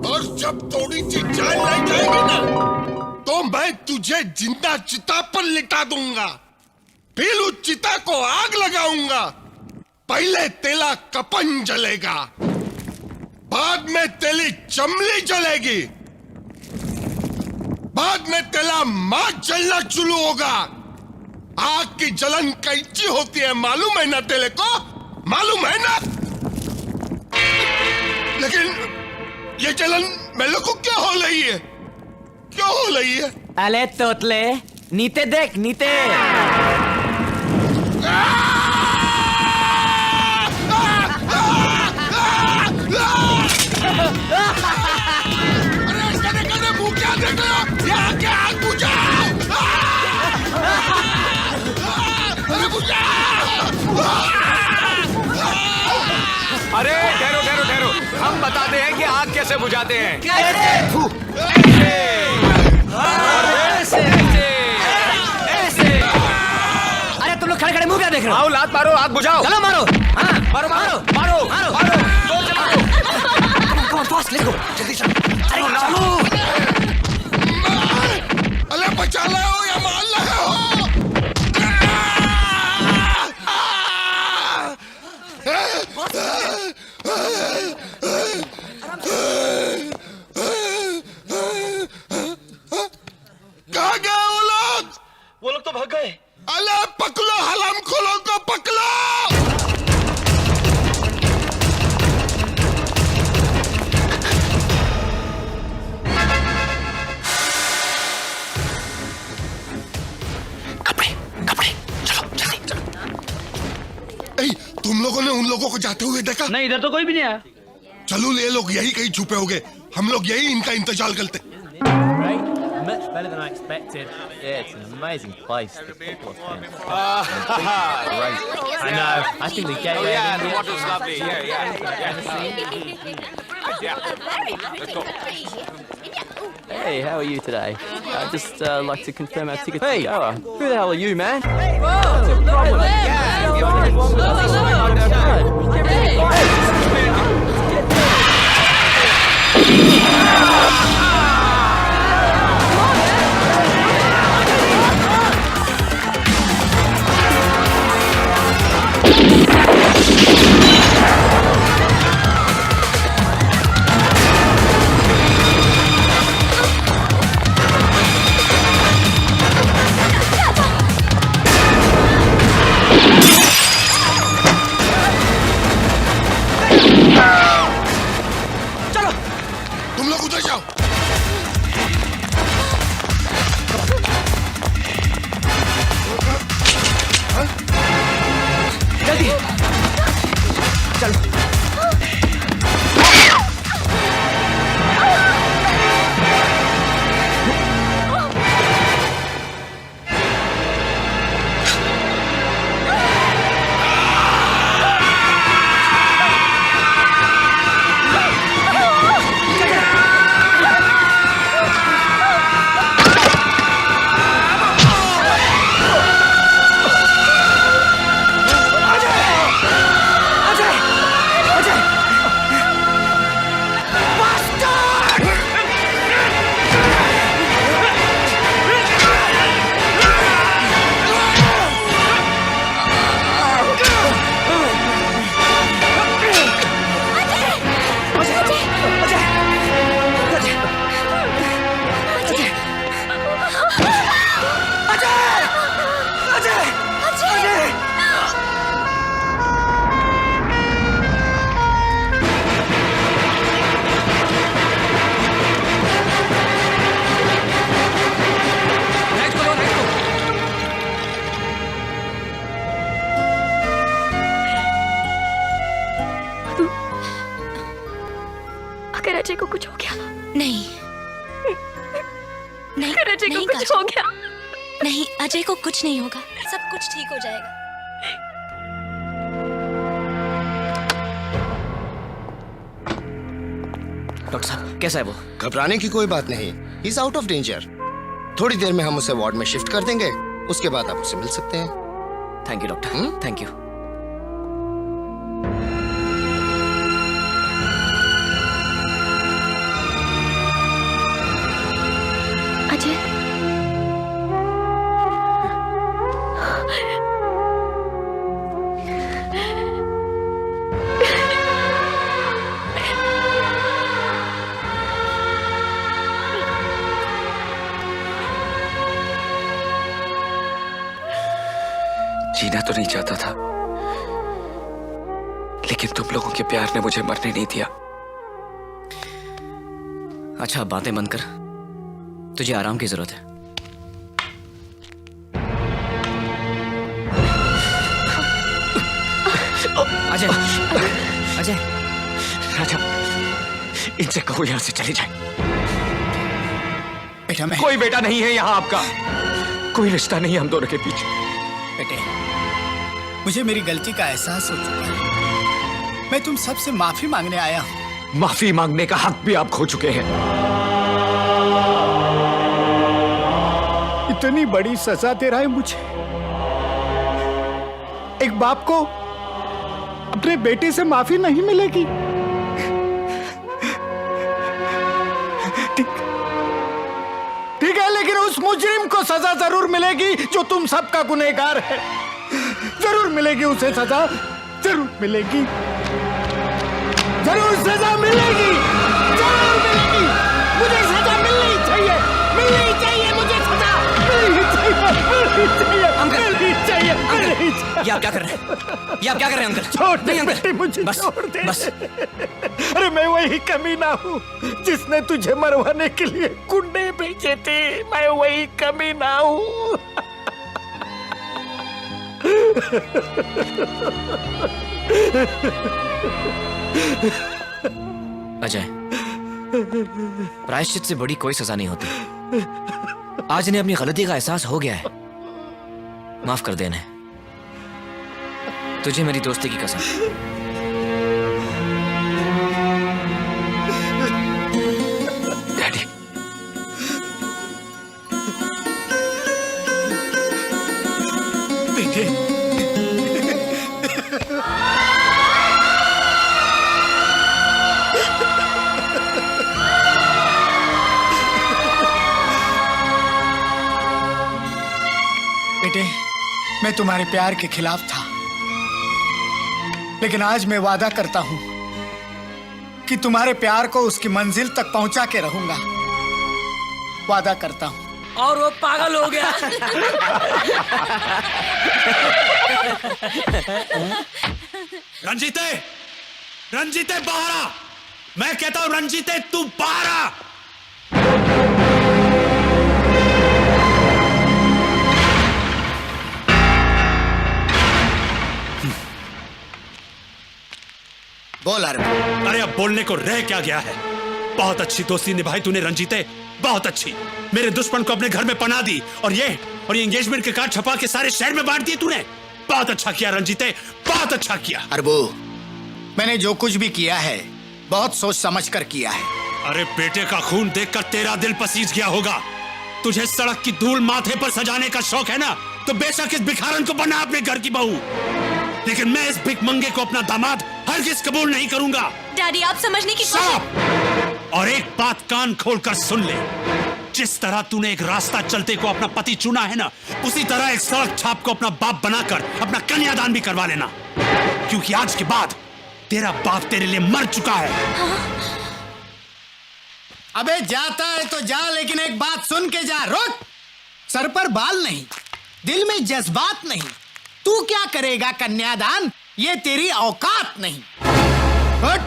और जब थोड़ी सी जान लग जाएगी ना, तो मैं तुझे जिंदा चिता पर लिटा दूंगा। फिर उस चिता को आग लगाऊंगा। पहले तेरा कपन जलेगा, बाद में तेरी चमड़ी जलेगी, बाद में तेरा मां जलना शुरू होगा। आग की जलन कैसी होती है मालूम है ना तेरे को? मालूम है ना? लेकिन ये जलन मेरे को क्या हो रही है? क्या हो रही है? अले तोतले, नीचे देख, नीचे। अरे कने मुंह क्या देख रहे हो? यहाँ के आग बुझाओ। अरे बुझाओ। अरे ठहरो ठहरो ठहरो, हम बताते हैं कि आग कैसे बुझाते हैं। अरे तुम लोग खड़े खड़े मुंह क्या देख रहे हो? आओ लात मारो, आग बुझाओ। चलो मारो। हाँ मारो मारो मारो मारो मारो, जोर से मारो। फास्ट लेट्स गो, जल्दी चलो। अरे चलो। अरे बचा लो या मार लो। कहाँ गए वो लोग? वो लोग तो भाग गए। अरे पकड़ो हराम खोलों को, पकड़ो। तुम लोगों ने उन लोगों को जाते हुए देखा? नहीं, इधर तो कोई भी नहीं आया। चलो ये लोग यही कहीं छुपे होंगे, हम लोग यही इनका इंतजार करते। Much better than I expected. Yeah, it's an amazing place. The people are fantastic. Great. I know. I think the gateway. Oh yeah, the water's lovely. Yeah. Let's go. Hey, how are you today? I'd just like to confirm our ticket. Hey, who the hell are you, man? अगर अजय को कुछ हो गया? नहीं नहीं, अगर अजय को कुछ हो गया? नहीं, अजय को कुछ नहीं होगा, सब कुछ ठीक हो जाएगा। डॉक्टर साहब कैसा है वो? घबराने की कोई बात नहीं, he is out of danger. थोड़ी देर में हम उसे वार्ड में शिफ्ट कर देंगे, उसके बाद आप उससे मिल सकते हैं। Thank you doctor, thank you. Ajay, जीना तो नहीं चाहता था, लेकिन तुम लोगों के प्यार ने मुझे मरने नहीं दिया। अच्छा बातें बंद कर, तुझे आराम की जरूरत है। अजय, अजय, राजा, इनसे कहो यहां से चले जाए। बेटा मैं कोई बेटा नहीं है यहाँ आपका, कोई रिश्ता नहीं है हम दोनों के बीच। बेटे, मुझे मेरी गलती का एहसास हो चुका है। मैं तुम सबसे माफी मांगने आया हूँ। माफी मांगने का हक भी आप खो चुके हैं। इतनी बड़ी सजा दे रहा है मुझे। एक बाप को अपने बेटे से माफी नहीं मिलेगी। ठीक है, लेकिन उस मुजरिम को सजा जरूर मिलेगी जो तुम सबका गुनहगार है। जरूर मिलेगी उसे सजा, जरूर मिलेगी, जरूर सजा मिलेगी, जरूर मिलेगी। मुझे सजा मिलनी चाहिए, मिलनी चाहिए, मुझे सजा मिलनी चाहिए, मिलनी चाहिए, मिलनी चाहिए, मिलनी चाहिए। ये आप क्या कर रहे हैं? ये आप क्या कर रहे हैं अंकल? छोड़ दे नहीं अंकल, बेटे, मुझे बस, छोड़ दे। बस। अरे मैं वही कमीना हूँ जिसने तुझे मरवाने के लिए गुंडे भेजे थे। मैं वही कमीना हूँ। अजय, प्रायश्चित से बड़ी कोई सजा नहीं होती। आज इन्हें अपनी गलती का एहसास हो गया है, माफ कर देना। तुझे मेरी दोस्ती की कसम। डैडी, बेटे, बेटे, मैं तुम्हारे प्यार के खिलाफ था, लेकिन आज मैं वादा करता हूं कि तुम्हारे प्यार को उसकी मंजिल तक पहुंचा के रहूंगा। वादा करता हूं। और वो पागल हो गया। रंजीते, रंजीते बाहर आ। मैं कहता हूं रंजीते तू बाहर आ। बोल अरे अब बोलने को रह क्या गया है? बहुत अच्छी दोस्ती निभाई तूने रंजीते, बहुत अच्छी। मेरे दुश्मन को अपने घर में पनाह दी और ये एंगेजमेंट के कार्ड छपा के सारे शहर में बांट दिए तूने। बहुत अच्छा किया रंजीते, बहुत अच्छा किया। अरबू, मैंने जो कुछ भी किया है बहुत सोच समझ कर किया है। अरे बेटे का खून देखकर तेरा दिल पसीज गया होगा। तुझे सड़क की धूल माथे पर सजाने का शौक है ना, तो बेशक इस भिखारन को बना अपने घर की बहू, लेकिन मैं इस भिखमंगे को अपना दामाद हरगिज कबूल नहीं करूंगा। डैडी आप समझने की कोशिश। और एक बात कान खोलकर सुन ले, जिस तरह तूने एक रास्ता चलते को अपना पति चुना है ना, उसी तरह एक सड़क छाप को अपना बाप बनाकर अपना कन्यादान भी करवा लेना, क्योंकि आज के बाद तेरा बाप तेरे लिए मर चुका है। अबे जाता है तो जा, लेकिन एक बात सुन के जा। रुक, सर पर बाल नहीं, दिल में जज्बात नहीं। तू क्या करेगा कन्यादान, ये तेरी औकात नहीं। फुट,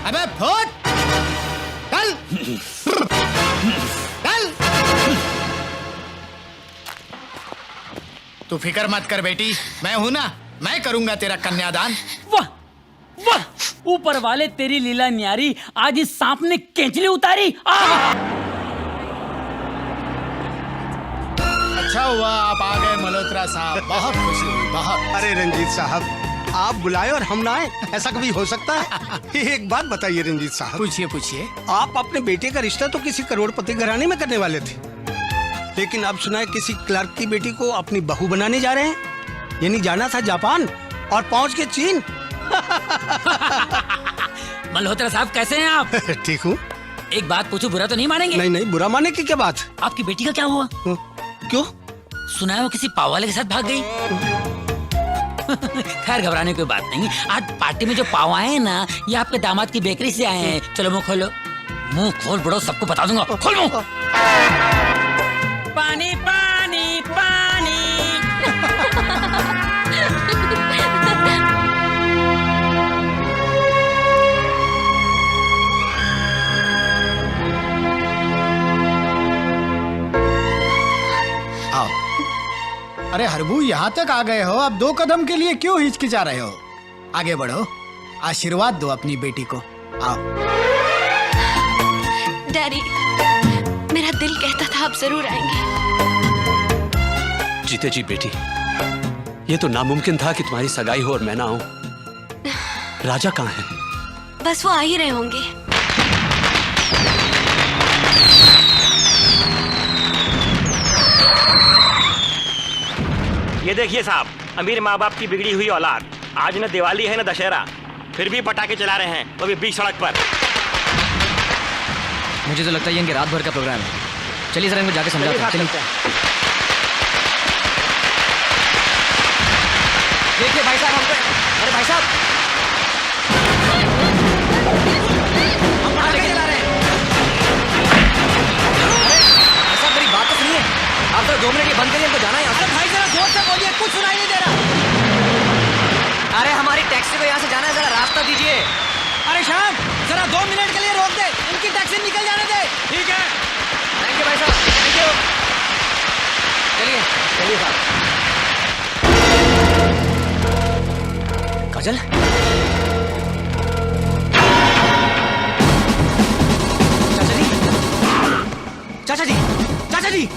अबे फुट, चल, चल। तू फिक्र मत कर बेटी, मैं हूं ना, मैं करूंगा तेरा कन्यादान। वाह वाह ऊपर वाले तेरी लीला न्यारी, आज इस सांप ने केंचली उतारी। अच्छा हुआ आप आ गए मल्होत्रा साहब, बहुत खुशी हुई, बहुत। अरे रंजीत साहब, आप बुलाए और हम ना आए, ऐसा कभी हो सकता है? एक बात बताइए रंजीत साहब। पूछिए पूछिए। आप अपने बेटे का रिश्ता तो किसी करोड़पति घराने में करने वाले थे, लेकिन अब सुना है किसी क्लर्क की बेटी को अपनी बहू बनाने जा रहे हैं। यानी जाना था जापान और पहुंच के चीन। मल्होत्रा साहब कैसे हैं आप? ठीक हूँ। एक बात पूछूं, बुरा तो नहीं मानेंगे? नहीं नहीं, बुरा माने की क्या बात? आपकी बेटी का क्या हुआ? क्यों? सुना है वो किसी पाव वाले के साथ भाग गई। खैर घबराने की बात नहीं, आज पार्टी में जो पाव आए हैं ना, ये आपके दामाद की बेकरी से आए हैं। चलो मुंह खोलो, मुंह खोल बड़ो, सबको बता दूंगा। खोल मुंह। पानी पानी पानी। आओ। अरे हरबू, यहाँ तक आ गए हो, अब 2 कदम के लिए क्यों हिचकिचा रहे हो? आगे बढ़ो, आशीर्वाद दो अपनी बेटी को। आओ। डैडी, मेरा दिल कहता था आप जरूर आएंगे। जीते जी बेटी, ये तो नामुमकिन था कि तुम्हारी सगाई हो और मैं ना आऊं। राजा कहाँ है? बस वो आ ही रहे होंगे। ये देखिए साहब, अमीर माँ बाप की बिगड़ी हुई औलाद, आज न दिवाली है न दशहरा, फिर भी पटाखे चला रहे हैं, वो भी बीच सड़क पर। मुझे तो लगता है ये इनके रात भर का प्रोग्राम है। चलिए सर, इनको जाके समझाते हैं। चलिए। देखिए भाई साहब, हमको, अरे भाई साहब, हम पटाखे चला रहे हैं। भाई साहब मेरी बात तो सुनिए, आप जरा 2 मिनट ये बंद करिए, हमको जाना है यहाँ से। भाई जरा जोर से बोलिए, कुछ सुनाई नहीं दे रहा। अरे हमारी टैक्सी को यहाँ से जाना है, जरा रास्ता दीजिए। अरे श्याम, जरा 2 मिनट के लिए रोक दे, इनकी टैक्सी निकल जाने दे। ठीक है। थैंक यू भाई साहब, थैंक यू। चलिए चलिए साहब। काजल, चाचा जी, चाचा जी।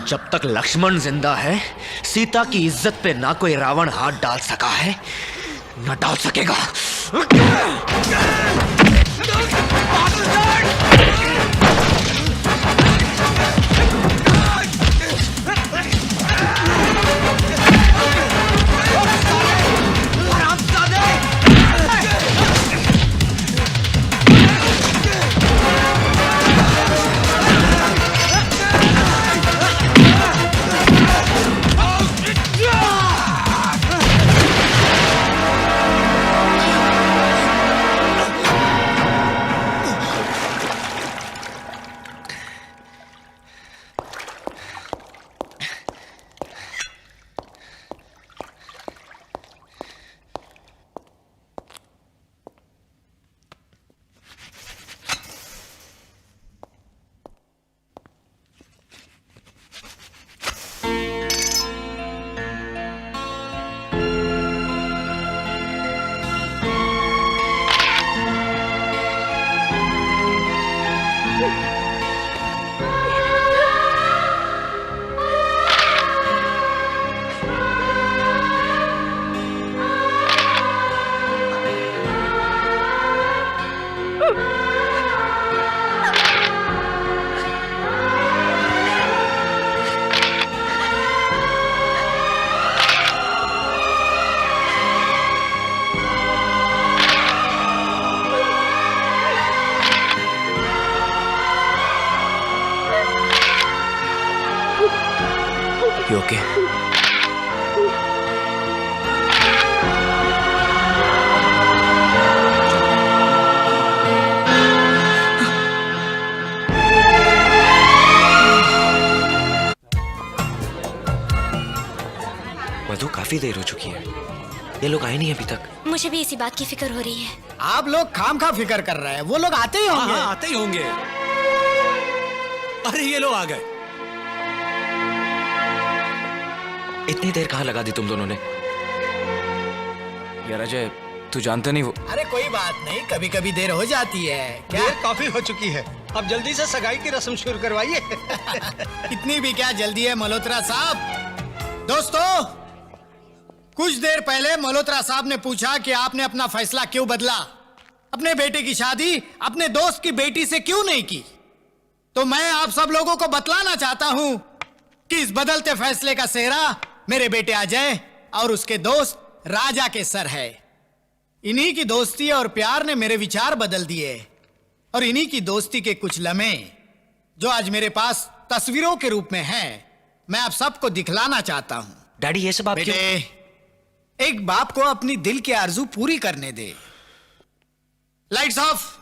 जब तक लक्ष्मण जिंदा है, सीता की इज्जत पे ना कोई रावण हाथ डाल सका है, न डाल सकेगा। You okay? मधु काफी देर हो चुकी है, ये लोग आए नहीं अभी तक। मुझे भी इसी बात की फिक्र हो रही है। आप लोग खाम खा फिक्र कर रहे हैं, वो लोग आते ही होंगे। हाँ, आते ही होंगे। अरे ये लोग आ गए। इतनी देर कहाँ लगा दी तुम दोनों ने? यार अजय, तू जानता नहीं वो। अरे कोई बात नहीं, कभी कभी देर हो जाती है। क्या देर काफी हो चुकी है, अब जल्दी से सगाई की रस्म शुरू करवाइए। इतनी भी क्या जल्दी है मल्होत्रा साहब। दोस्तों, कुछ देर पहले मल्होत्रा साहब ने पूछा कि आपने अपना फैसला क्यों बदला, अपने बेटे की शादी अपने दोस्त की बेटी से क्यों नहीं की। तो मैं आप सब लोगों को बतलाना चाहता हूं कि इस बदलते फैसले का सेहरा मेरे बेटे अजय और उसके दोस्त राजा के सर है। इन्हीं की दोस्ती और प्यार ने मेरे विचार बदल दिए, और इन्हीं की दोस्ती के कुछ लम्हे जो आज मेरे पास तस्वीरों के रूप में हैं, मैं आप सबको दिखलाना चाहता हूं। डैडी ये सब आप बेटे, एक बाप को अपनी दिल की आरजू पूरी करने दे। Lights off.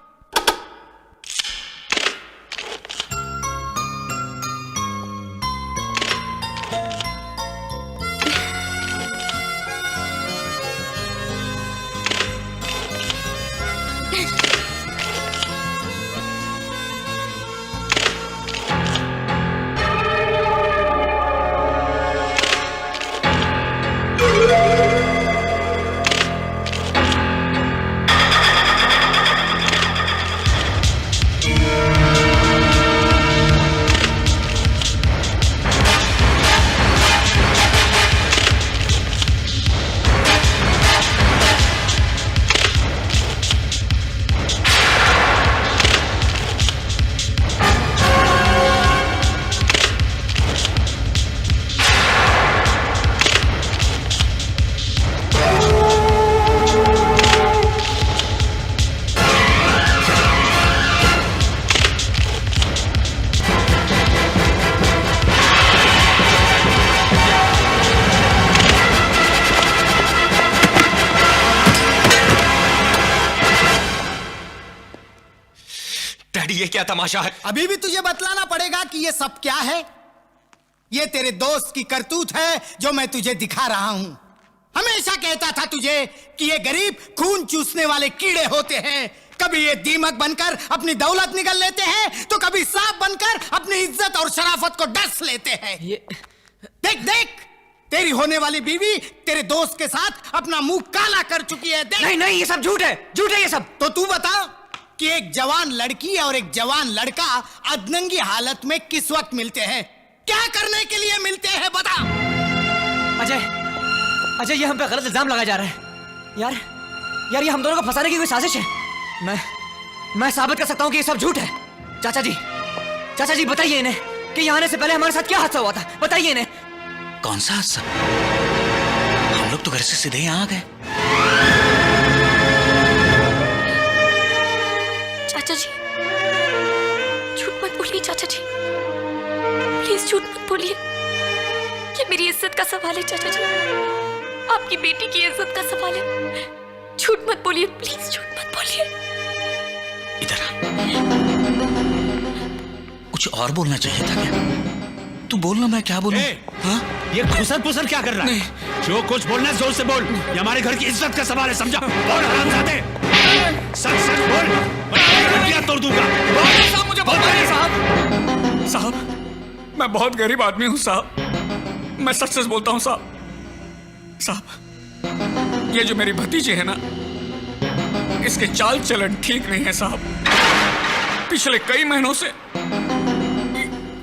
ये क्या तमाशा है? अभी भी तुझे बतलाना पड़ेगा कि ये सब क्या है। ये तेरे दोस्त की करतूत है जो मैं तुझे दिखा रहा हूं। हमेशा कहता था तुझे कि ये गरीब खून चूसने वाले कीड़े होते हैं। कभी ये दीमक बनकर अपनी दौलत निगल लेते हैं, तो कभी सांप बनकर अपनी इज्जत और शराफत को डस लेते हैं। देख देख, तेरी होने वाली बीवी तेरे दोस्त के साथ अपना मुंह काला कर चुकी है। देख। नहीं नहीं, ये सब झूठ है, झूठ है ये सब। तो तू बता कि एक जवान लड़की और एक जवान लड़का अधनंगी हालत में किस वक्त मिलते हैं, क्या करने के लिए मिलते हैं, बता। अजय, ये हम पे गलत इल्जाम लगाया जा रहा है। यार ये हम दोनों को फंसाने की कोई साजिश है। मैं साबित कर सकता हूँ कि ये सब झूठ है। चाचा जी बताइए इन्हें कि यहाँ आने से पहले हमारे साथ क्या हादसा हुआ था, बताइए इन्हें। कौन सा हादसा? हम लोग तो घर से सीधे यहाँ आ गए। चाचा जी, झूठ मत बोलिए चाचा जी, प्लीज झूठ मत बोलिए। ये मेरी इज्जत का सवाल है चाचा जी, आपकी बेटी की इज्जत का सवाल है। झूठ मत बोलिए, प्लीज झूठ मत बोलिए। इधर आ। कुछ और बोलना चाहिए था क्या? तू बोलना, मैं क्या बोलूं? हाँ? ये खुसर पुसर क्या कर रहा है? जो कुछ बोलना है जोर से बोल, ये हमारे घर की इज्जत का सवाल है, समझा? बोल हरामजादे, सच सच बोल, मैं हड्डियां तोड़ दूंगा। साहब मुझे बताइए साहब, मैं बहुत गरीब आदमी हूँ साहब, मैं सच सच बोलता हूँ साहब, ये जो मेरी भतीजी है ना, इसके चाल चलन ठीक नहीं है साहब। पिछले कई महीनों से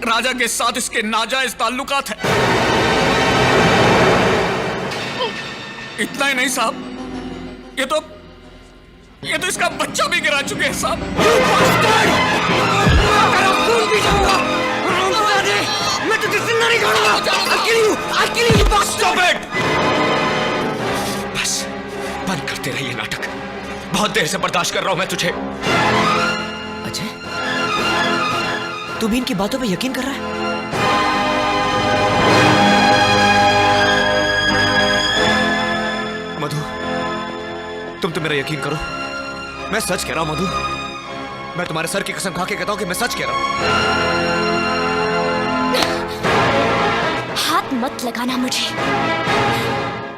राजा के साथ इसके नाजायज ताल्लुकात हैं। इतना ही नहीं साहब, ये तो इसका बच्चा भी गिरा चुके हैं साहब। मैं तुझे जिंदा नहीं छोड़ूंगा। I'll kill you, you bastard! Stop it! बस बंद करते रहिए नाटक। बहुत देर से बर्दाश्त कर रहा हूं मैं तुझे। अजय, तू भी इनकी बातों पे यकीन कर रहा है? मधु, तुम तो मेरा यकीन करो, मैं सच कह रहा हूं मधु। मैं तुम्हारे सर की कसम खा के कहता हूं कि मैं सच कह रहा हूं। हाथ मत लगाना मुझे।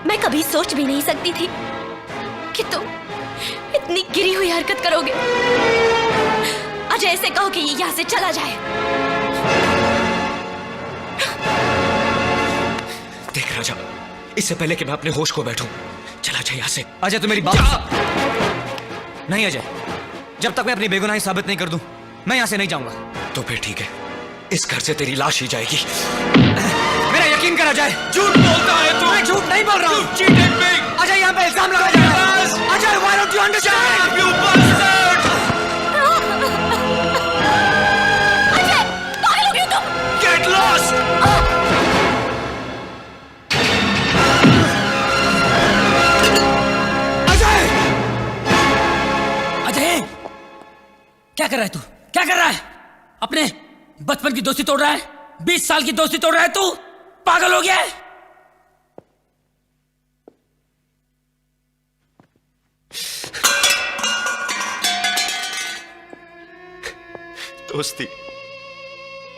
मैं कभी सोच भी नहीं सकती थी कि तुम इतनी गिरी हुई हरकत करोगे। अजय ऐसे कहो कि ये यहाँ से चला जाए। देख राजा, इससे पहले कि मैं अपने होश को बैठूं, चला जाए यहाँ से। अजय तू मेरी बात नहीं। अजय, जब तक मैं अपनी बेगुनाही साबित नहीं कर दूं, मैं यहाँ से नहीं जाऊंगा। तो फिर ठीक है, इस घर से तेरी लाश ही जाएगी। मेरा यकीन कर अजय। झूठ बोलता है तू। मैं झूठ नहीं बोल रहा हूँ। अजय यहाँ पे इल्जाम लगा जा रहा है। Ajay, why don't you understand? You bastard! Ajay, पागल हो गए तुम? Get lost! अजय! अजय! क्या कर रहा है तू? क्या कर रहा है? अपने बचपन की दोस्ती तोड़ रहा है? 20 साल की दोस्ती तोड़ रहा है तू? पागल हो गया है?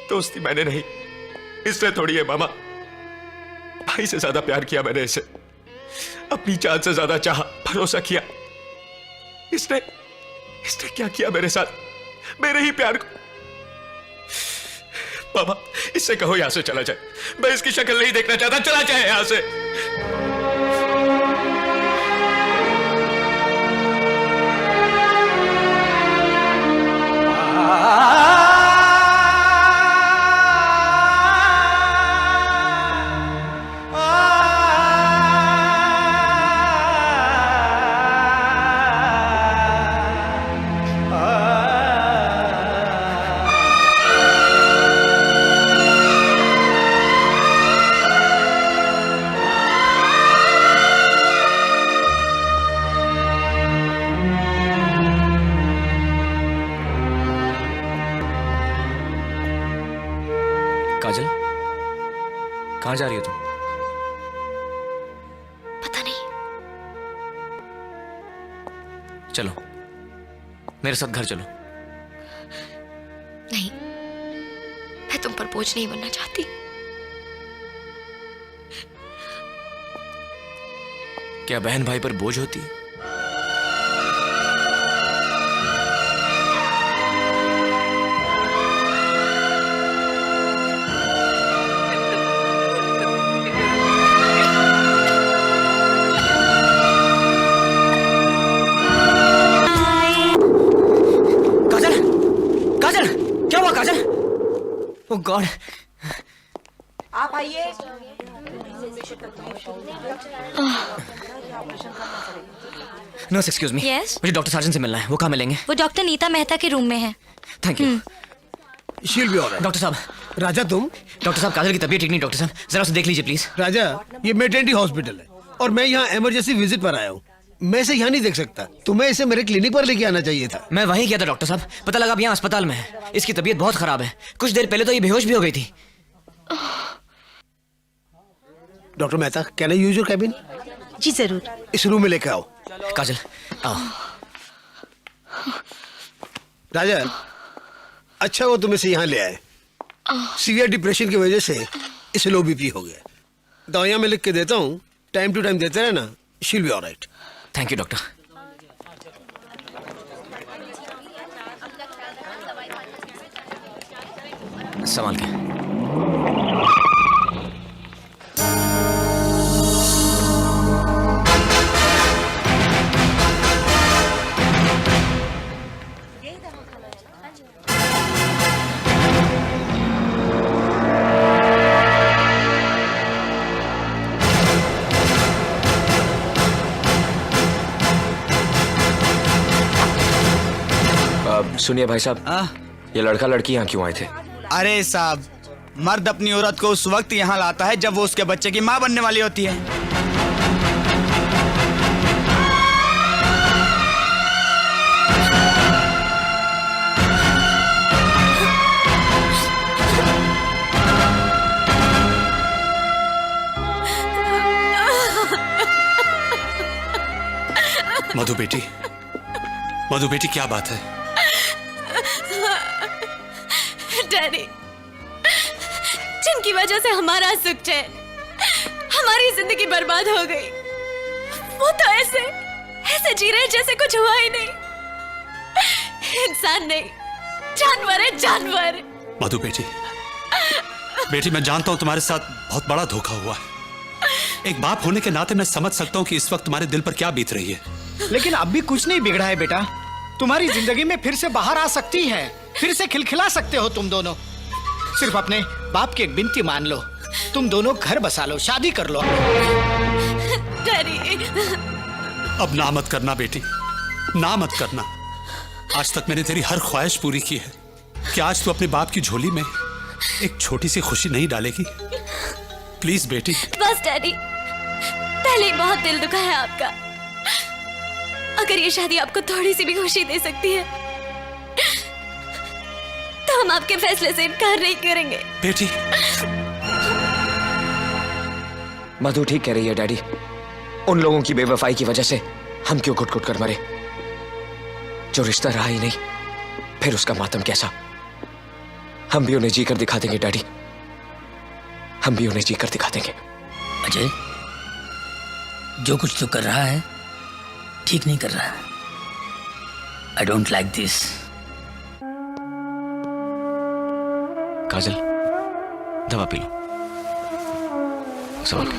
दोस्ती मैंने नहीं, इसने थोड़ी है मामा। भाई से ज्यादा प्यार किया मैंने इसे, अपनी जान से ज्यादा चाहा, भरोसा किया। इसने क्या किया मेरे साथ, मेरे ही प्यार को। मामा, इससे कहो यहां से चला जाए। मैं इसकी शक्ल नहीं देखना चाहता, चला जाए यहां से। काजल, कहां जा रही हो तुम? पता नहीं। चलो मेरे साथ घर चलो। नहीं, मैं तुम पर बोझ नहीं बनना चाहती। क्या बहन भाई पर बोझ होती है? Oh God! आप आइए। Nurse, excuse me. Yes? मुझे डॉक्टर सार्जन से मिलना है। वो कहाँ मिलेंगे? वो डॉक्टर नीता मेहता के रूम में है। Thank you. शील भी हो रहा है। डॉक्टर साहब। राजा तुम? डॉक्टर साहब, काजल की तबीयत ठीक नहीं। डॉक्टर साहब जरा उसे देख लीजिए प्लीज। राजा, ये मेटर्निटी हॉस्पिटल है और मैं यहाँ इमरजेंसी विजिट पर आया हूँ। मैं इसे यहाँ नहीं देख सकता। तुम्हें इसे मेरे क्लिनिक पर लेके आना चाहिए था। मैं वहीं गया था डॉक्टर साहब, पता लगा अब यहाँ अस्पताल में है। इसकी तबीयत बहुत खराब है। कुछ देर पहले तो ये बेहोश भी हो गई थी। Doctor Mehta, can I use your cabin? जी जरूर। इस रूम में लेकर आओ। काजल आओ। राजा, अच्छा वो तुम इसे यहाँ ले आए। सीवियर डिप्रेशन की वजह से इसे लो बीपी हो गया। दवाइयाँ मैं लिख के देता हूँ, टाइम टू टाइम देते रहना। She'll be alright. Thank you doctor. संभाल के। सुनिए भाई साहब, ये लड़का लड़की यहाँ क्यों आए थे? अरे साहब, मर्द अपनी औरत को उस वक्त यहाँ लाता है जब वो उसके बच्चे की माँ बनने वाली होती है। मधु बेटी, मधु बेटी, क्या बात है? डैडी, जिनकी वजह से हमारा सुख चैन, हमारी जिंदगी बर्बाद हो गई, वो तो ऐसे ऐसे जी रहे जैसे कुछ हुआ ही नहीं। इंसान नहीं, जानवर है, जानवर। मधु बेटी, बेटी मैं जानता हूं तुम्हारे साथ बहुत बड़ा धोखा हुआ है। एक बाप होने के नाते मैं समझ सकता हूं कि इस वक्त तुम्हारे दिल पर क्या बीत रही है। लेकिन अब भी कुछ नहीं बिगड़ा है बेटा। तुम्हारी जिंदगी में फिर से बाहर आ सकती है, फिर से खिलखिला सकते हो तुम दोनों। सिर्फ अपने बाप की एक विनती मान लो, तुम दोनों घर बसा लो, शादी कर लो। डैडी, अब ना मत करना बेटी, ना मत करना। आज तक मैंने तेरी हर ख्वाहिश पूरी की है कि आज तू अपने बाप की झोली में एक छोटी सी खुशी नहीं डालेगी? प्लीज बेटी। बस डैडी, पहले ही बहुत दिल दुखा है आपका। अगर ये शादी आपको थोड़ी सी भी खुशी दे सकती है तो हम आपके फैसले से इनकार नहीं करेंगे। बेटी। मधु ठीक कह रही है डैडी। उन लोगों की बेवफाई की वजह से हम क्यों घुट घुट कर मरे? जो रिश्ता रहा ही नहीं, फिर उसका मातम कैसा? हम भी उन्हें जीकर दिखा देंगे डैडी, हम भी उन्हें जीकर दिखा देंगे। अजय, जो कुछ तू कर रहा है ठीक नहीं कर रहा है। I don't like this. Kajal, दवा पी लो। संभल के।